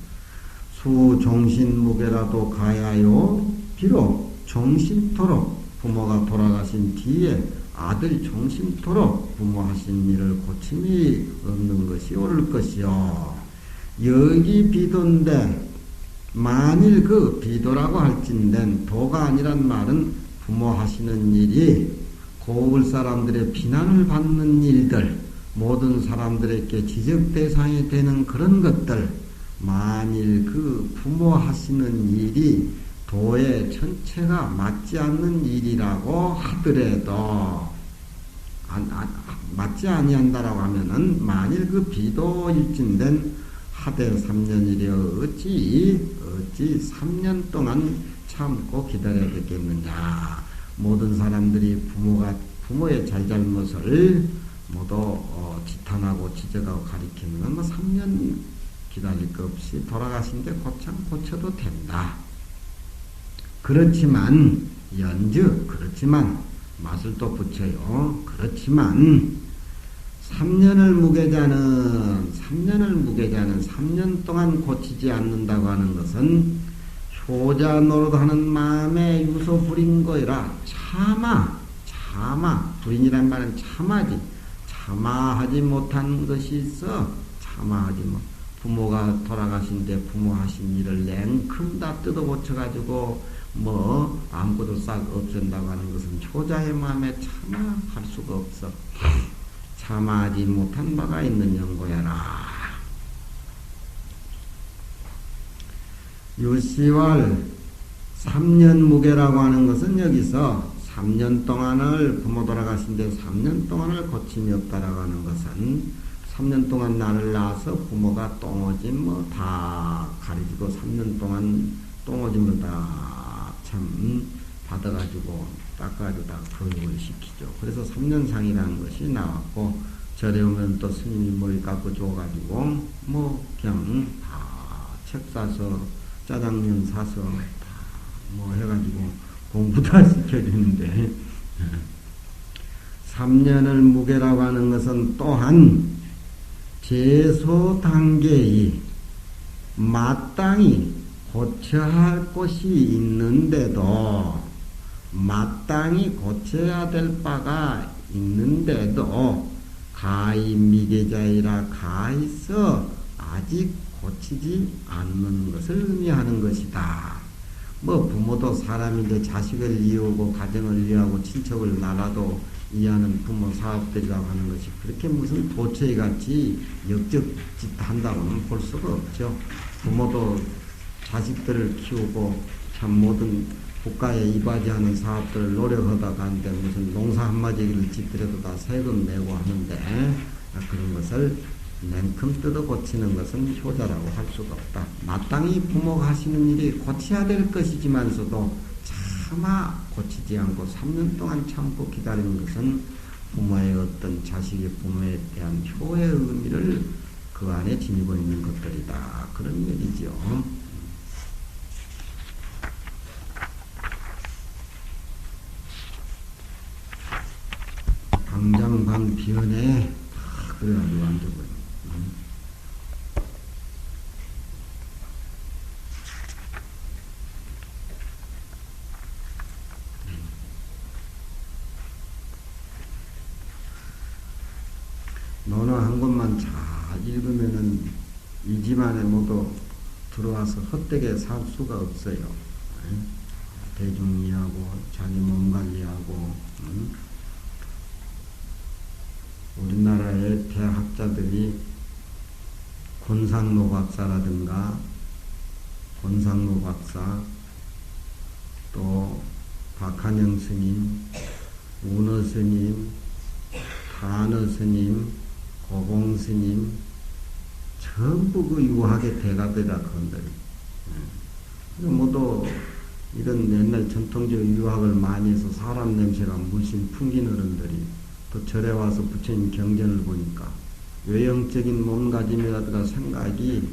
수종신무게라도 가야요. 비록 종신토록 부모가 돌아가신 뒤에 아들 종신토록 부모 하신 일을 고침이 없는 것이 옳을 것이요. 여기 비도인데 만일 그 비도라고 할진된 도가 아니란 말은 부모 하시는 일이 고을 사람들의 비난을 받는 일들 모든 사람들에게 지적 대상이 되는 그런 것들 만일 그 부모 하시는 일이 도의 전체가 맞지 않는 일이라고 하더라도 맞지 아니한다라고 하면은 만일 그 비도일진된 하대 3년이려 어찌 3년 동안 참고 기다려야 되겠느냐. 모든 사람들이 부모의 잘잘못을 모두 지탄하고 지적하고 가리키면 뭐 3년 기다릴 것 없이 돌아가신데 곧장 고쳐도 된다. 그렇지만 그렇지만 맛을 또 붙여요. 그렇지만 3년을 무게자는 3년 동안 고치지 않는다고 하는 것은 효자 노릇하는 마음에 유서 부린 거이라 차마 부인이란 말은 참아하지 못한 것이 있어. 참아하지 못. 부모가 돌아가신데 부모 하신 일을 냉큼 다 뜯어 고쳐가지고 아무것도 싹 없앤다고 하는 것은 효자의 마음에 차마 할 수가 없어. 참아하지 못한 바가 있는 연고야라. 유시월 3년 무게라고 하는 것은 여기서 3년 동안을 부모 돌아가신 데 3년 동안을 고침이 없다라고 하는 것은 3년 동안 나를 낳아서 부모가 똥오짐 다 가리지고 3년 동안 똥오짐을 다 참 받아가지고 닦아가지고 다 교육을 시키죠. 그래서 3년상이라는 것이 나왔고 절에 오면 또 스님이 머리 깎고 줘가지고 그냥 다 책 사서 짜장면 사서 다 해가지고 공부 다 시켜주는데 3년을 무게라고 하는 것은 또한 제소 단계의 마땅히 고쳐야 할 것이 있는데도 마땅히 고쳐야 될 바가 있는데도 가히 미계자이라 가히서 아직 고치지 않는 것을 의미하는 것이다. 부모도 사람인데 자식을 이루고 가정을 이루고 친척을 나라도 이해하는 부모 사업들이라고 하는 것이 그렇게 무슨 도처에 같이 역적짓 한다고는 볼 수가 없죠. 부모도 자식들을 키우고 참 모든 국가에 이바지하는 사업들을 노력하다가 하는데 무슨 농사 한마디를 짓더라도 다 세금 내고 하는데 그런 것을 냉큼 뜯어 고치는 것은 효자라고 할 수가 없다. 마땅히 부모가 하시는 일이 고쳐야 될 것이지만서도 차마 고치지 않고 3년 동안 참고 기다리는 것은 부모의 어떤 자식이 부모에 대한 효의 의미를 그 안에 지니고 있는 것들이다. 그런 얘기죠. 당장방 비연에 다 그래가지고 앉아버려. 논어 한 권만 잘 읽으면은 이 집안에 모두 들어와서 헛되게 살 수가 없어요. 대중이하고 자기 몸 관리하고 우리나라의 대학자들이 권상로 박사라든가 권상로 박사 또 박한영 스님, 운어 스님, 탄어 스님, 고봉 스님 전부 그 유학의 대가들이라 그런들 모두 이런 옛날 전통적 유학을 많이 해서 사람 냄새가 물씬 풍긴 어른들이 또 절에 와서 부처님 경전을 보니까 외형적인 몸가짐이라든가 생각이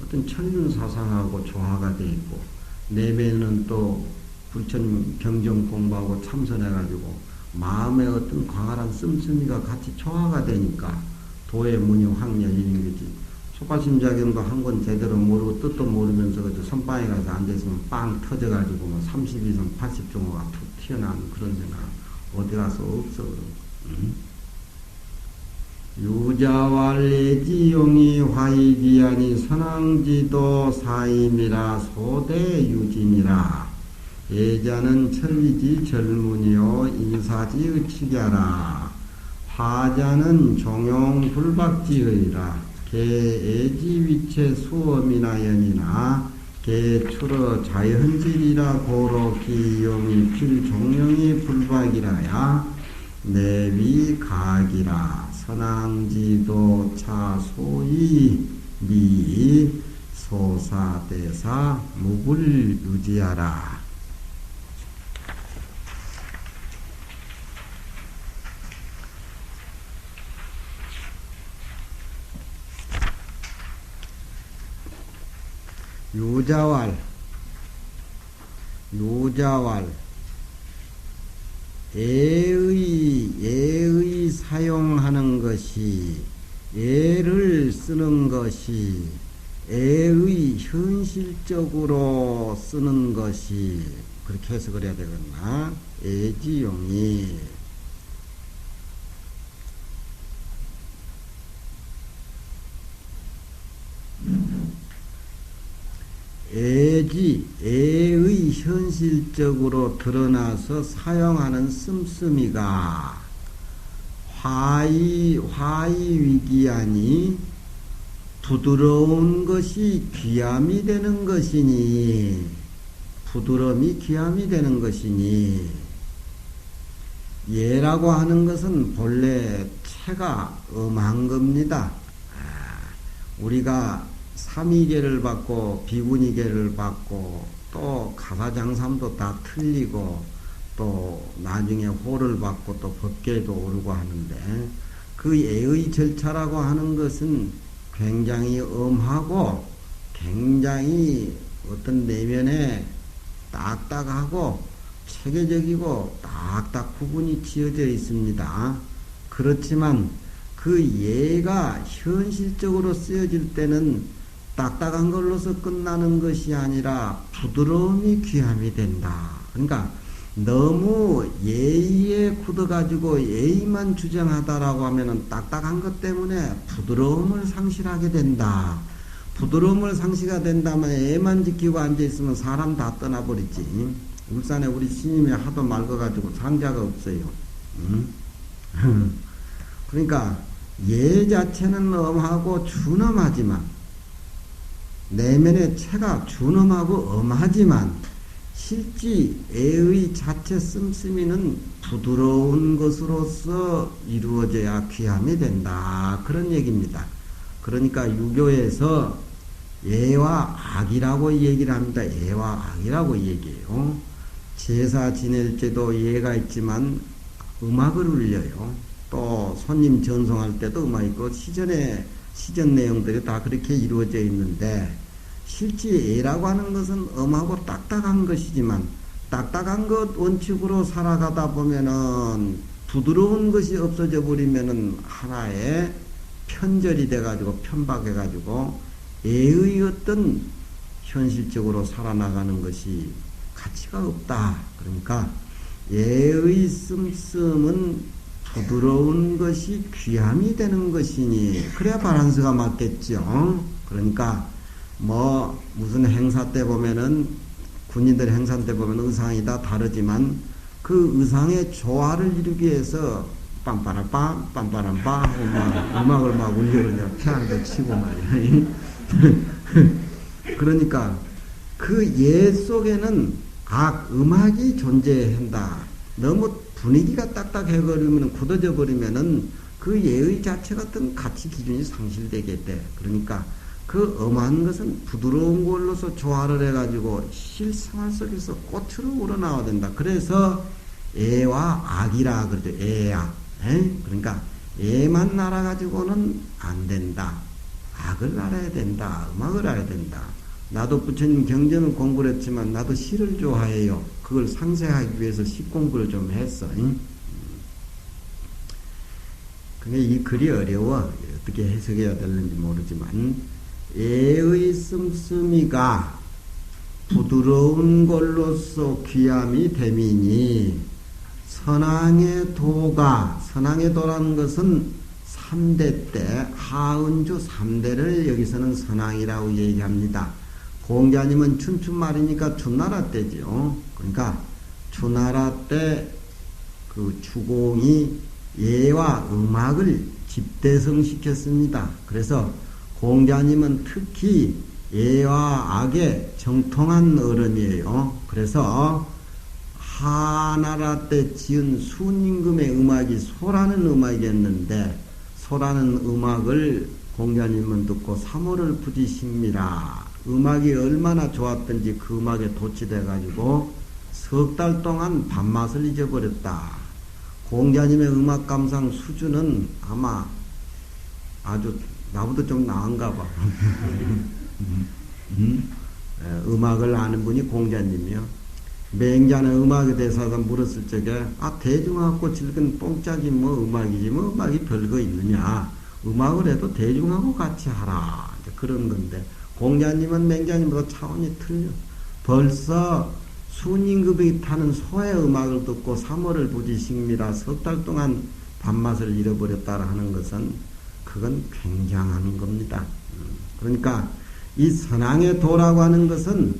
어떤 천륜사상하고 조화가 되어 있고 내면은 또 부처님 경전 공부하고 참선해가지고 마음에 어떤 광활한 씀씀이가 같이 조화가 되니까 도의 문이 확 열리는 거지. 소가심자경도 한 권 제대로 모르고 뜻도 모르면서 그저 선방에 가서 앉아있으면 빵 터져가지고 32성 80종호가 툭 튀어나오는 그런 생각 어디 가서 없어. 유자왈레지용이 화이비아니 선왕지도 사임이라 소대유진이라 예자는 천리지 젊은이요 인사지 의치갸라 화자는 종용불박지의라 개애지위체 수엄이나 연이나 개추러 자연질이라 고로 기용이 필종령이 불박이라야 내위 각이라 선왕지도 차소이 미 소사대사 무불유지하라. 유자왈 애의 사용하는 것이 애를 쓰는 것이 애의 현실적으로 쓰는 것이 그렇게 해석을 해야 되겠나? 애지용이 애의 현실적으로 드러나서 사용하는 씀씀이가 화이위기하니 부드러운 것이 귀함이 되는 것이니, 부드러움이 귀함이 되는 것이니, 예라고 하는 것은 본래 체가 엄한 겁니다. 우리가 삼위계를 받고 비구니계를 받고 또 가사장삼도 다 틀리고 또 나중에 호를 받고 또 법계도 오르고 하는데, 그 예의 절차라고 하는 것은 굉장히 엄하고 굉장히 어떤 내면에 딱딱하고 체계적이고 딱딱 구분이 지어져 있습니다. 그렇지만 그 예가 현실적으로 쓰여질 때는 딱딱한 걸로서 끝나는 것이 아니라 부드러움이 귀함이 된다. 그러니까 너무 예의에 굳어가지고 예의만 주장하다라고 하면은 딱딱한 것 때문에 부드러움을 상실하게 된다. 부드러움을 상실하게 된다면 예만 지키고 앉아있으면 사람 다 떠나버리지. 울산에 우리 스님이 하도 맑아가지고 상자가 없어요. 그러니까 예 자체는 엄하고 준엄하지만, 내면의 체가 준엄하고 엄하지만 실지 애의 자체 씀씀이는 부드러운 것으로서 이루어져야 귀함이 된다. 그런 얘기입니다. 그러니까 유교에서 예와 악이라고 얘기를 합니다. 예와 악이라고 얘기해요. 제사 지낼 때도 예가 있지만 음악을 울려요. 또 손님 전송할 때도 음악 있고, 시전 내용들이 다 그렇게 이루어져 있는데, 실제 예라고 하는 것은 엄하고 딱딱한 것이지만, 딱딱한 것 원칙으로 살아가다 보면은 부드러운 것이 없어져 버리면은 하나의 편절이 돼가지고 편박해가지고 예의 어떤 현실적으로 살아나가는 것이 가치가 없다. 그러니까 예의 씀씀은 부드러운 것이 귀함이 되는 것이니, 그래야 바란스가 맞겠죠. 그러니까 뭐 무슨 행사 때 보면은, 군인들 행사 때 보면 의상이 다 다르지만 그 의상의 조화를 이루기 위해서 빰빠라빰 빰빠람빰 하고 음악을 막 울려 피아노도 치고 말이야. 그러니까 그 예 속에는 음악이 존재한다. 너무 분위기가 딱딱해버리면, 굳어져 버리면은 그 예의 자체 같은 가치 기준이 상실되게 돼. 그러니까 그 엄한 것은 부드러운 걸로서 조화를 해가지고 실생활 속에서 꽃으로 우러나와야 된다. 그래서 예와 악이라 그러죠. 예악. 그러니까 예만 알아가지고는 안 된다. 악을 알아야 된다. 음악을 알아야 된다. 나도 부처님 경전을 공부를 했지만 나도 시를 좋아해요. 그걸 상세하기 위해서 시 공부를 좀 했어. 근데 이 글이 어려워. 어떻게 해석해야 되는지 모르지만, 예의 씀씀이가 부드러운 걸로서 귀함이 되미니, 선왕의 도라는 것은 3대 때 하은주 3대를 여기서는 선왕이라고 얘기합니다. 공자님은 춘추말이니까 주나라 때죠. 그러니까 주나라 때 그 주공이 예와 음악을 집대성시켰습니다. 그래서 공자님은 특히 예와 악에 정통한 어른이에요. 그래서 하나라 때 지은 순임금의 음악이 소라는 음악이었는데, 소라는 음악을 공자님은 듣고 사모를 부지십니다. 음악이 얼마나 좋았던지 그 음악에 도취돼가지고 석 달 동안 밥맛을 잊어버렸다. 공자님의 음악 감상 수준은 아마 아주 나보다 좀 나은가 봐. 음악을 아는 분이 공자님이요. 맹자는 음악에 대해서 물었을 적에, 대중하고 즐긴 뽕짝이 뭐 음악이지 뭐 음악이 별거 있느냐. 음악을 해도 대중하고 같이 하라. 그런 건데, 공자님은 맹자님보다 차원이 틀려. 벌써 순임금이 타는 소의 음악을 듣고 사모를 부지십니다. 석 달 동안 밥맛을 잃어버렸다 하는 것은 그건 굉장한 겁니다. 그러니까 이 선왕의 도라고 하는 것은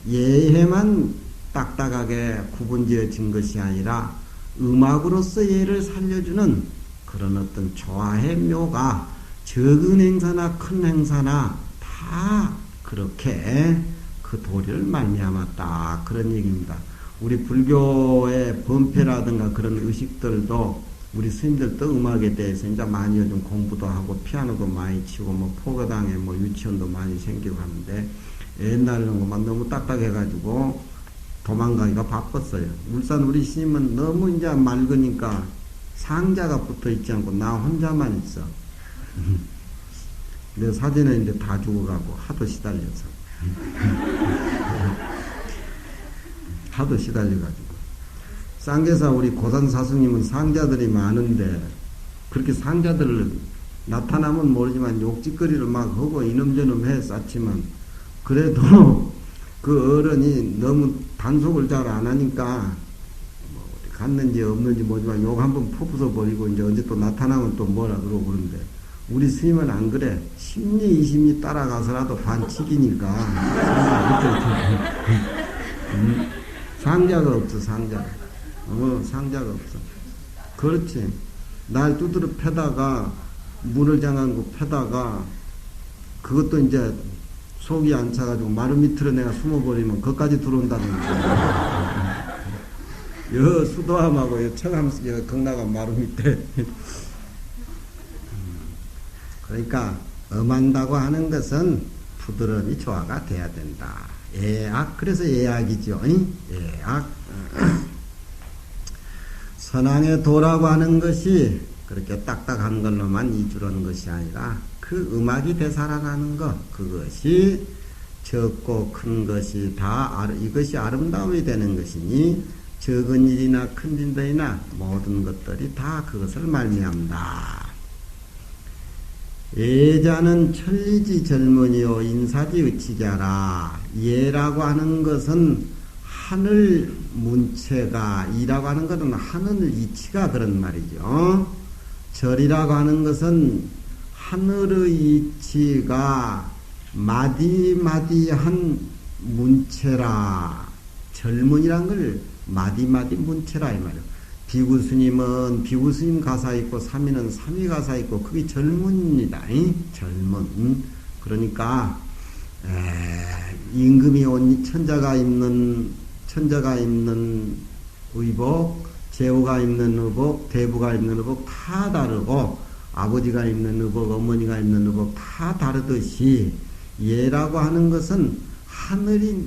예해만 딱딱하게 구분지어진 것이 아니라 음악으로서 예를 살려주는 그런 어떤 조화의 묘가 적은 행사나 큰 행사나 다 그렇게 그 도리를 말미암았다 그런 얘기입니다. 우리 불교의 범패라든가 그런 의식들도 우리 스님들도 음악에 대해서 이제 많이 요즘 공부도 하고 피아노도 많이 치고 뭐 포거당에 뭐 유치원도 많이 생기고 하는데 옛날에는 것만 너무 딱딱해가지고 도망가기가 바빴어요. 울산 우리 스님은 너무 이제 맑으니까 상자가 붙어 있지 않고 나 혼자만 있어. 내 사진은 이제 다 죽어가고 하도 시달려서. 하도 시달려가지고. 쌍계사 우리 고산 사수님은 상자들이 많은데 그렇게 상자들을 나타나면 모르지만 욕짓거리를 막 하고 이놈저놈 해 쌓지만 그래도 그 어른이 너무 단속을 잘 안 하니까 뭐 어디 갔는지 없는지 모르지만 욕 한번 푸푸서 버리고 이제 언제 또 나타나면 또 뭐라 그러고 그러는데 우리 스님은 안 그래. 10리 20리 따라가서라도 반칙이니까 상자가 없어. 상자가 없어. 그렇지. 날 두드려 패다가 문을 잠가고 패다가 그것도 이제 속이 안 차가지고 마루 밑으로 내가 숨어버리면 거기까지 들어온다는 거야. 여 수도함하고 여 청함, 여 극락암 마루 밑에. 그러니까 엄한다고 하는 것은 부드러움이 조화가 돼야 된다. 예악, 그래서 예악이죠. 예악. 선왕의 도라고 하는 것이 그렇게 딱딱한 걸로만 이주는 것이 아니라 그 음악이 되살아나는 것, 그것이 적고 큰 것이 다 이것이 아름다움이 되는 것이니 적은 일이나 큰 일들이나 모든 것들이 다 그것을 말미암다. 예자는 천리지 젊은이요 인사지 의치자라. 예라고 하는 것은 하늘 문체가, 이라고 하는 것은 하늘 이치가 그런 말이죠. 절이라고 하는 것은 하늘의 이치가 마디마디한 문체라. 젊은이란 걸 마디마디 문체라 이 말이에요. 비구스님은 비구스님 가사 있고 삼위는 삼위 가사 있고 그게 젊은입니다. 젊은. 그러니까 임금이 온 천자가 입는 의복, 제후가 입는 의복, 대부가 입는 의복 다 다르고 아버지가 입는 의복, 어머니가 입는 의복 다 다르듯이 예라고 하는 것은 하늘이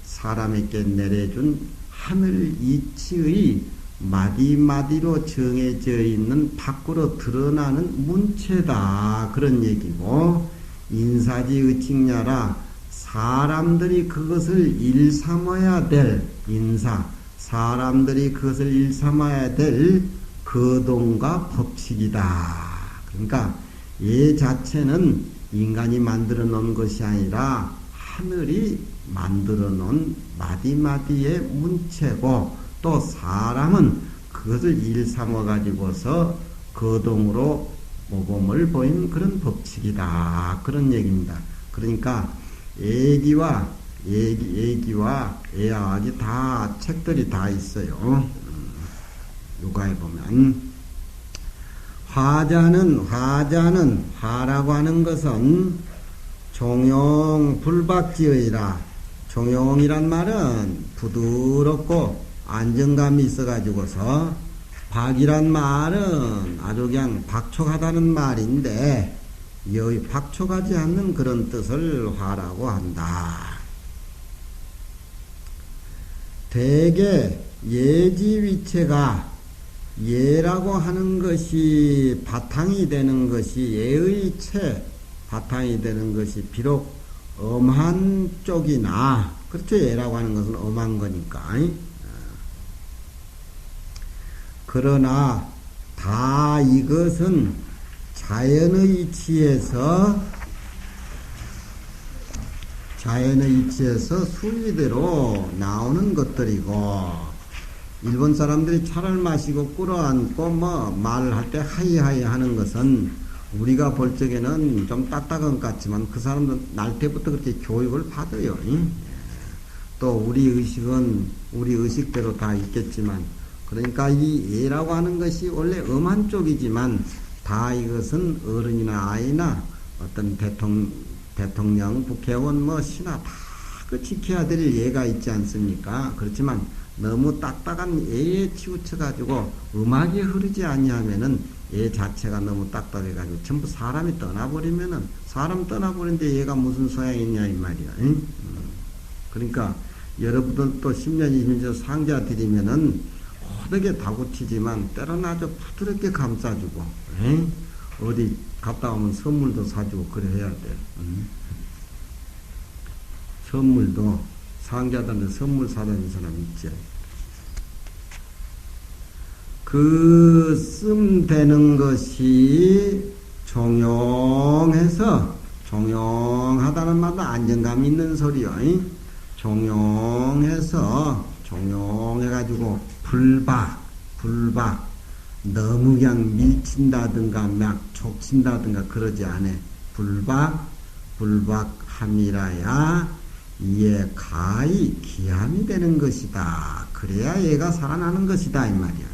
사람에게 내려준 하늘 이치의 마디마디로 정해져 있는 밖으로 드러나는 문체다 그런 얘기고, 인사지 의칭냐라 사람들이 그것을 일삼아야 될 인사, 사람들이 그것을 일삼아야 될 거동과 법칙이다. 그러니까 예 자체는 인간이 만들어 놓은 것이 아니라 하늘이 만들어 놓은 마디마디의 문체고, 또 사람은 그것을 일삼아 가지고서 거동으로 모범을 보이는 그런 법칙이다 그런 얘기입니다. 그러니까 예기와 예악이 다 책들이 다 있어요. 요가에 보면 화자는 화라고 하는 것은 종용 불박지의라. 종용이란 말은 부드럽고 안정감이 있어 가지고서, 박이란 말은 아주 그냥 박촉하다는 말인데 여기 박촉하지 않는 그런 뜻을 화라고 한다. 대개 예지위체가 예라고 하는 것이 바탕이 되는 것이 예의 채 바탕이 되는 것이 비록 엄한 쪽이나, 그렇죠. 예라고 하는 것은 엄한 거니까. 그러나 다 이것은 자연의 이치에서 순리대로 나오는 것들이고, 일본 사람들이 차를 마시고 끌어안고 뭐 말을 할 때 하이하이 하는 것은 우리가 볼 적에는 좀 딱딱한 것 같지만 그 사람들은 날 때부터 그렇게 교육을 받아요. 또 우리 의식은 우리 의식대로 다 있겠지만, 그러니까 이 예라고 하는 것이 원래 엄한 쪽이지만 다 이것은 어른이나 아이나 어떤 대통령, 국회의원, 뭐 신하 다 그 지켜야 될 예가 있지 않습니까? 그렇지만 너무 딱딱한 예에 치우쳐가지고 음악이 흐르지 아니하면은 예 자체가 너무 딱딱해가지고 전부 사람이 떠나버리면은 사람 떠나버린데 얘가 무슨 소양이 있냐 이 말이야. 응? 그러니까 여러분들 또 10년, 20년 상자 드리면은 호되게 다구치지만 때로는 아주 부드럽게 감싸주고, 응? 어디 갔다 오면 선물도 사주고 그래 해야 돼. 응? 선물도 상자들한테 선물 사다는 사람 있지. 그 씀되는 것이 종용해서, 종용하다는 말은 안정감 있는 소리요. 종용해서, 종용해가지고 불박, 너무 그냥 밀친다든가 막 족친다든가 그러지 않아. 불박함이라야 이에 가히 기함이 되는 것이다. 그래야 얘가 살아나는 것이다 이 말이야.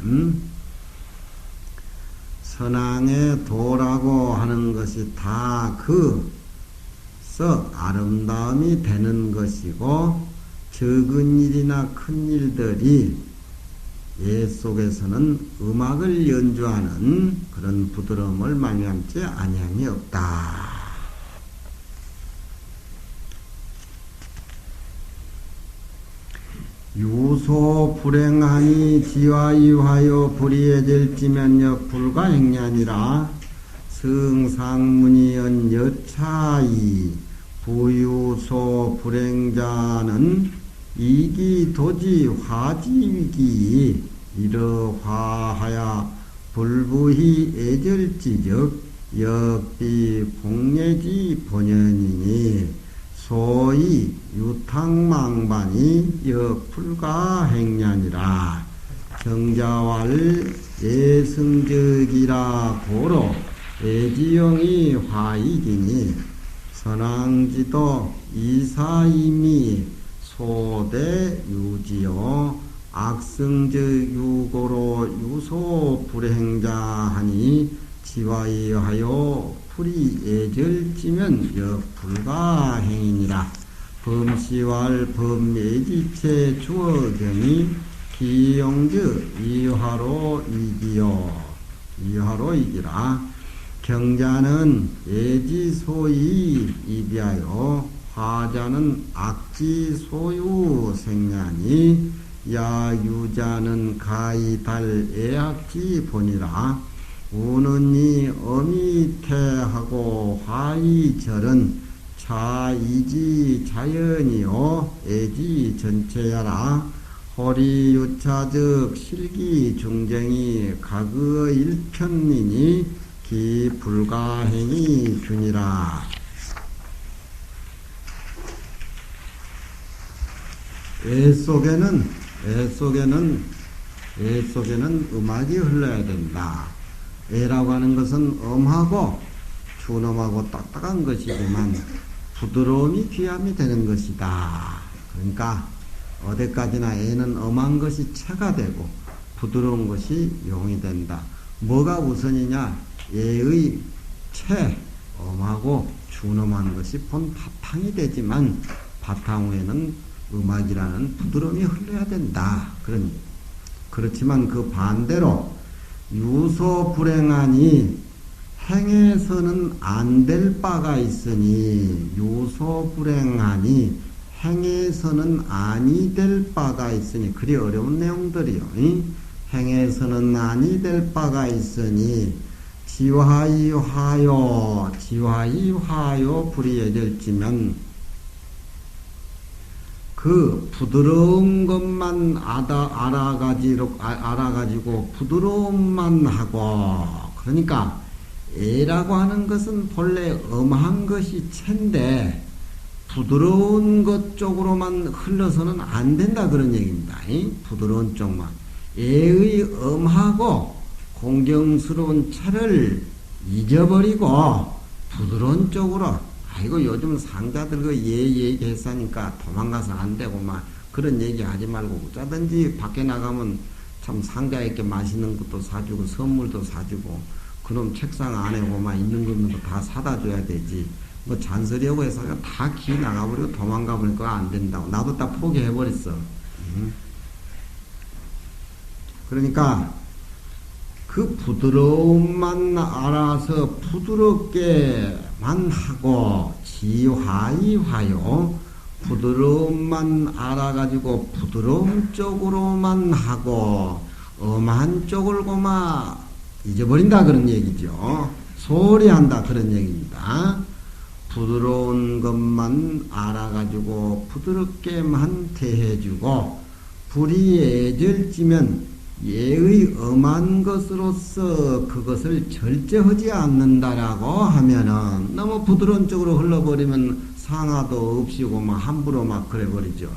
선왕의 도라고 하는 것이 다 아름다움이 되는 것이고, 적은 일이나 큰 일들이 예 속에서는 음악을 연주하는 그런 부드러움을 말미암지 아니함이 없다. 유소 불행하니 지와이하여 불이해질지면역 불가행냐니라. 승상문이연 여차이 부유소 불행자는 이기도지 화지위기 이러화하야 불부히 애절지적 역비 공예지 본연이니 소위 유탕망반이 역불가행냐니라. 정자왈 예승적이라 고로 애지용이 화이기니 선왕지도 이사임이 소대 유지요 악성적 유고로 유소 불행자하니 지와이하여 불이 애절지면 역불가행이니라. 범시왈 범예지체 주어경이 기용즉 이화로 이기라. 경자는 예지소이 이비하여 화자는 악지소유 생냐니 야유자는 가이달 애악지 본이라. 우는이 어미태하고 화이절은 차이지 자연이요 애지 전체야라. 호리유차적 실기 중쟁이 가그 일편이니 기불가행이 균이라. 애 속에는 음악이 흘러야 된다. 애라고 하는 것은 엄하고 준엄하고 딱딱한 것이지만 부드러움이 귀함이 되는 것이다. 그러니까 어디까지나 애는 엄한 것이 체가 되고 부드러운 것이 용이 된다. 뭐가 우선이냐? 애의 체, 엄하고 준엄한 것이 본 바탕이 되지만 바탕 위에는 음악이라는 부드러움이 흘러야 된다. 그렇지만 그 반대로 유소 불행하니 행해서는 안 될 바가 있으니 유소 불행하니 행해서는 아니 될 바가 있으니 그리 어려운 내용들이요. 행해서는 아니 될 바가 있으니 지화이화요 불이해질지면 그 부드러운 것만 알아가지고 부드러움만 하고, 그러니까 애라고 하는 것은 본래 엄한 것이 체인데 부드러운 것 쪽으로만 흘러서는 안 된다 그런 얘기입니다. 부드러운 쪽만. 애의 엄하고 공경스러운 체를 잊어버리고 부드러운 쪽으로, 아이고 요즘 상자들 그 얘기했으니까 도망가서 안 되고 막 그런 얘기 하지 말고 어쩌든지 밖에 나가면 참 상자 있게 맛있는 것도 사주고 선물도 사주고 그놈 책상 안에 뭐만 있는 거 다 사다 줘야 되지. 뭐 잔소리하고 해서 다 기 나가버리고 도망가버리니까 안 된다고. 나도 다 포기해버렸어. 그러니까 그 부드러움만 알아서 부드럽게만 하고 지화이화요. 부드러움만 알아가지고 부드러움 쪽으로만 하고 엄한 쪽을 고마 잊어버린다 그런 얘기죠. 소홀히 한다 그런 얘기입니다. 부드러운 것만 알아가지고 부드럽게만 대해주고 불이 애절지면 예의 엄한 것으로서 그것을 절제하지 않는다라고 하면은 너무 부드러운 쪽으로 흘러버리면 상하도 없이고 막 함부로 막 그래버리죠.